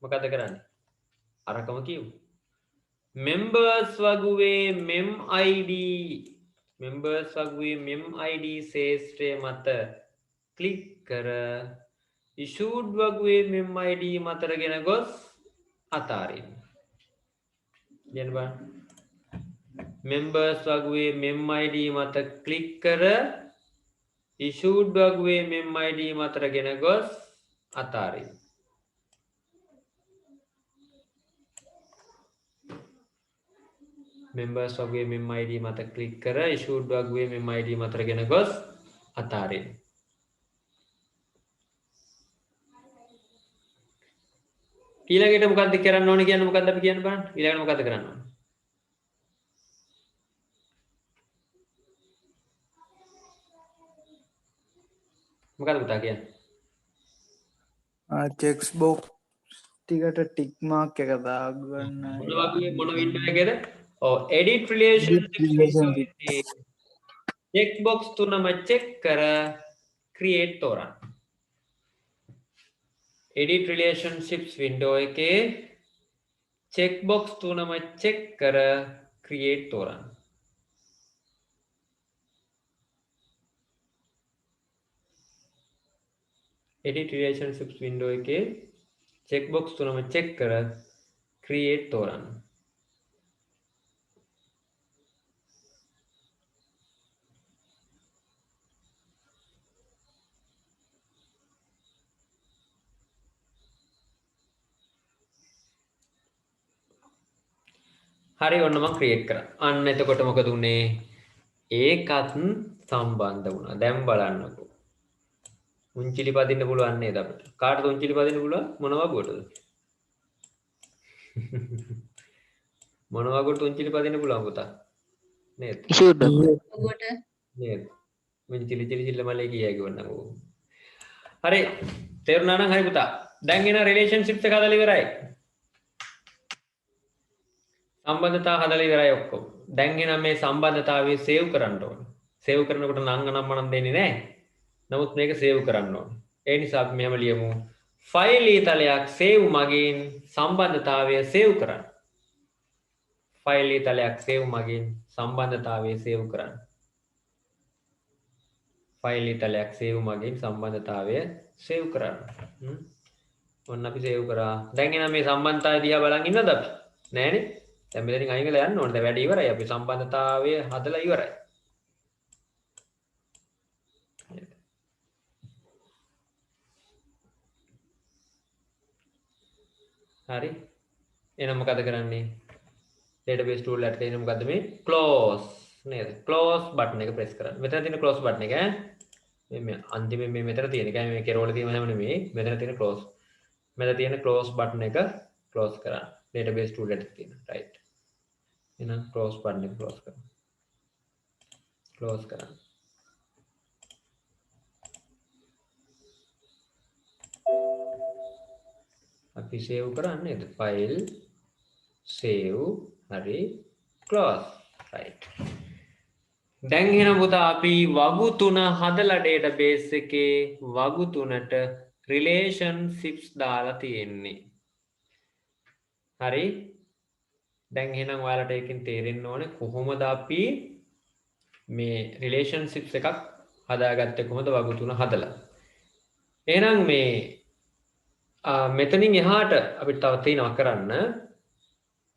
මොකද කරන්නේ? අරකම කියමු. members වගුවේ mem id ශේෂ්ත්‍රය මත ක්ලික් කර issued වගුවේ mem id මතටගෙන ගොස් අතාරින්න. කියන්න බලන්න. members වගුවේ mem id මත ක්ලික් කර issued වගුවේ mem id මතටගෙන ගොස් අතාරින්න. members වගේ mem id මත ක්ලික් කර issued වගේ mem id මතටගෙන ගොස් අතාරින්න. ඊළඟට මොකද්ද කරන්න ඕනේ කියන්නේ මොකද්ද අපි කියන්න බලන්න. ඊළඟට මොකද්ද කරන්න ඕනේ? මොකද්ද පුතා කියන්නේ? checks box ටිකට tick mark එක දාගන්න. මොන වගේ මොන window එකේද? ඔව් edit relationship check box තුනම check කර create තෝරන්න. edit relationships window එකේ check box තුනම check කර create තෝරන්න. edit relationships window එකේ check box තුනම check කර create තෝරන්න. හරි ඔන්න මම ක්‍රියේට් කරා. අන්න එතකොට මොකද උනේ? ඒකත් සම්බන්ධ වුණා. දැන් බලන්නකෝ. උන්චිලි පදින්න පුළුවන් නේද අපිට? කාටද උන්චිලි පදින්න පුළුවන්? මොන වගුවටද? මොන වගුවට උන්චිලි පදින්න පුළුවන් පුතා? නේද? issued ඔබට නේද? උන්චිලි චිලි මලේ කියයි ගොන්නකෝ. හරි. තේරුණා නම් හරි පුතා. දැන් එන රිලේෂන්ෂිප්ස් එක හදලා ඉවරයි. සම්බන්ධතා හදලා ඉවරයි ඔක්කොම. දැන් එනම් මේ සම්බන්ධතාවය සේව් කරන්න ඕනේ. සේව් කරනකොට නම් මනම් දෙන්නේ නැහැ. නමුත් මේක සේව් කරන්න ඕනේ. ඒ නිසා අපි මෙහෙම ලියමු. ෆයිල් ඊතලයක් සේව් මගින් සම්බන්ධතාවය සේව් කරන්න. ෆයිල් ඊතලයක් සේව් මගින් සම්බන්ධතාවය සේව් කරන්න. ෆයිල් ඊතලයක් සේව් මගින් සම්බන්ධතාවය සේව් කරන්න. ඔන්න අපි සේව් කරා. දැන් එනම් මේ සම්බන්ධතාවය දිහා බලන් ඉන්නවද අපි? නෑනේ. දැන් මෙතනින් අයින් වෙලා යන්න ඕනේ. දැන් වැඩ ඉවරයි. අපි සම්බන්ධතාවය හදලා ඉවරයි. හරි. එහෙනම් මොකද කරන්නේ? database tool එකට එන මොකද්ද මේ? close නේද? close button එක press කරන්න. මෙතන තියෙන close button එක මේ අන්තිමේ මේ මෙතන තියෙන. ඒ කියන්නේ මේ කෙරවල තියෙන හැම නෙමෙයි. මෙතන තියෙන close. මෙතන තියෙන close button එක close කරන්න. database tool එකට තියෙන. right. එහෙනම් close button එක close කරන්න. close කරන්න. අපි save කරන්නේ නේද? file save හරි close right. දැන් එහෙනම් පුතා අපි වගු 3 හදලා database එකේ වගු 3ට relationships දාලා තියෙන්නේ. හරි. දැන් එහෙනම් ඔයාලට ඒකෙන් තේරෙන්න ඕනේ කොහොමද අපි මේ relationships එකක් හදාගත්තේ කොහොමද වගු 3 හදලා. එහෙනම් මේ මෙතනින් එහාට අපිට තව තියෙනවා කරන්න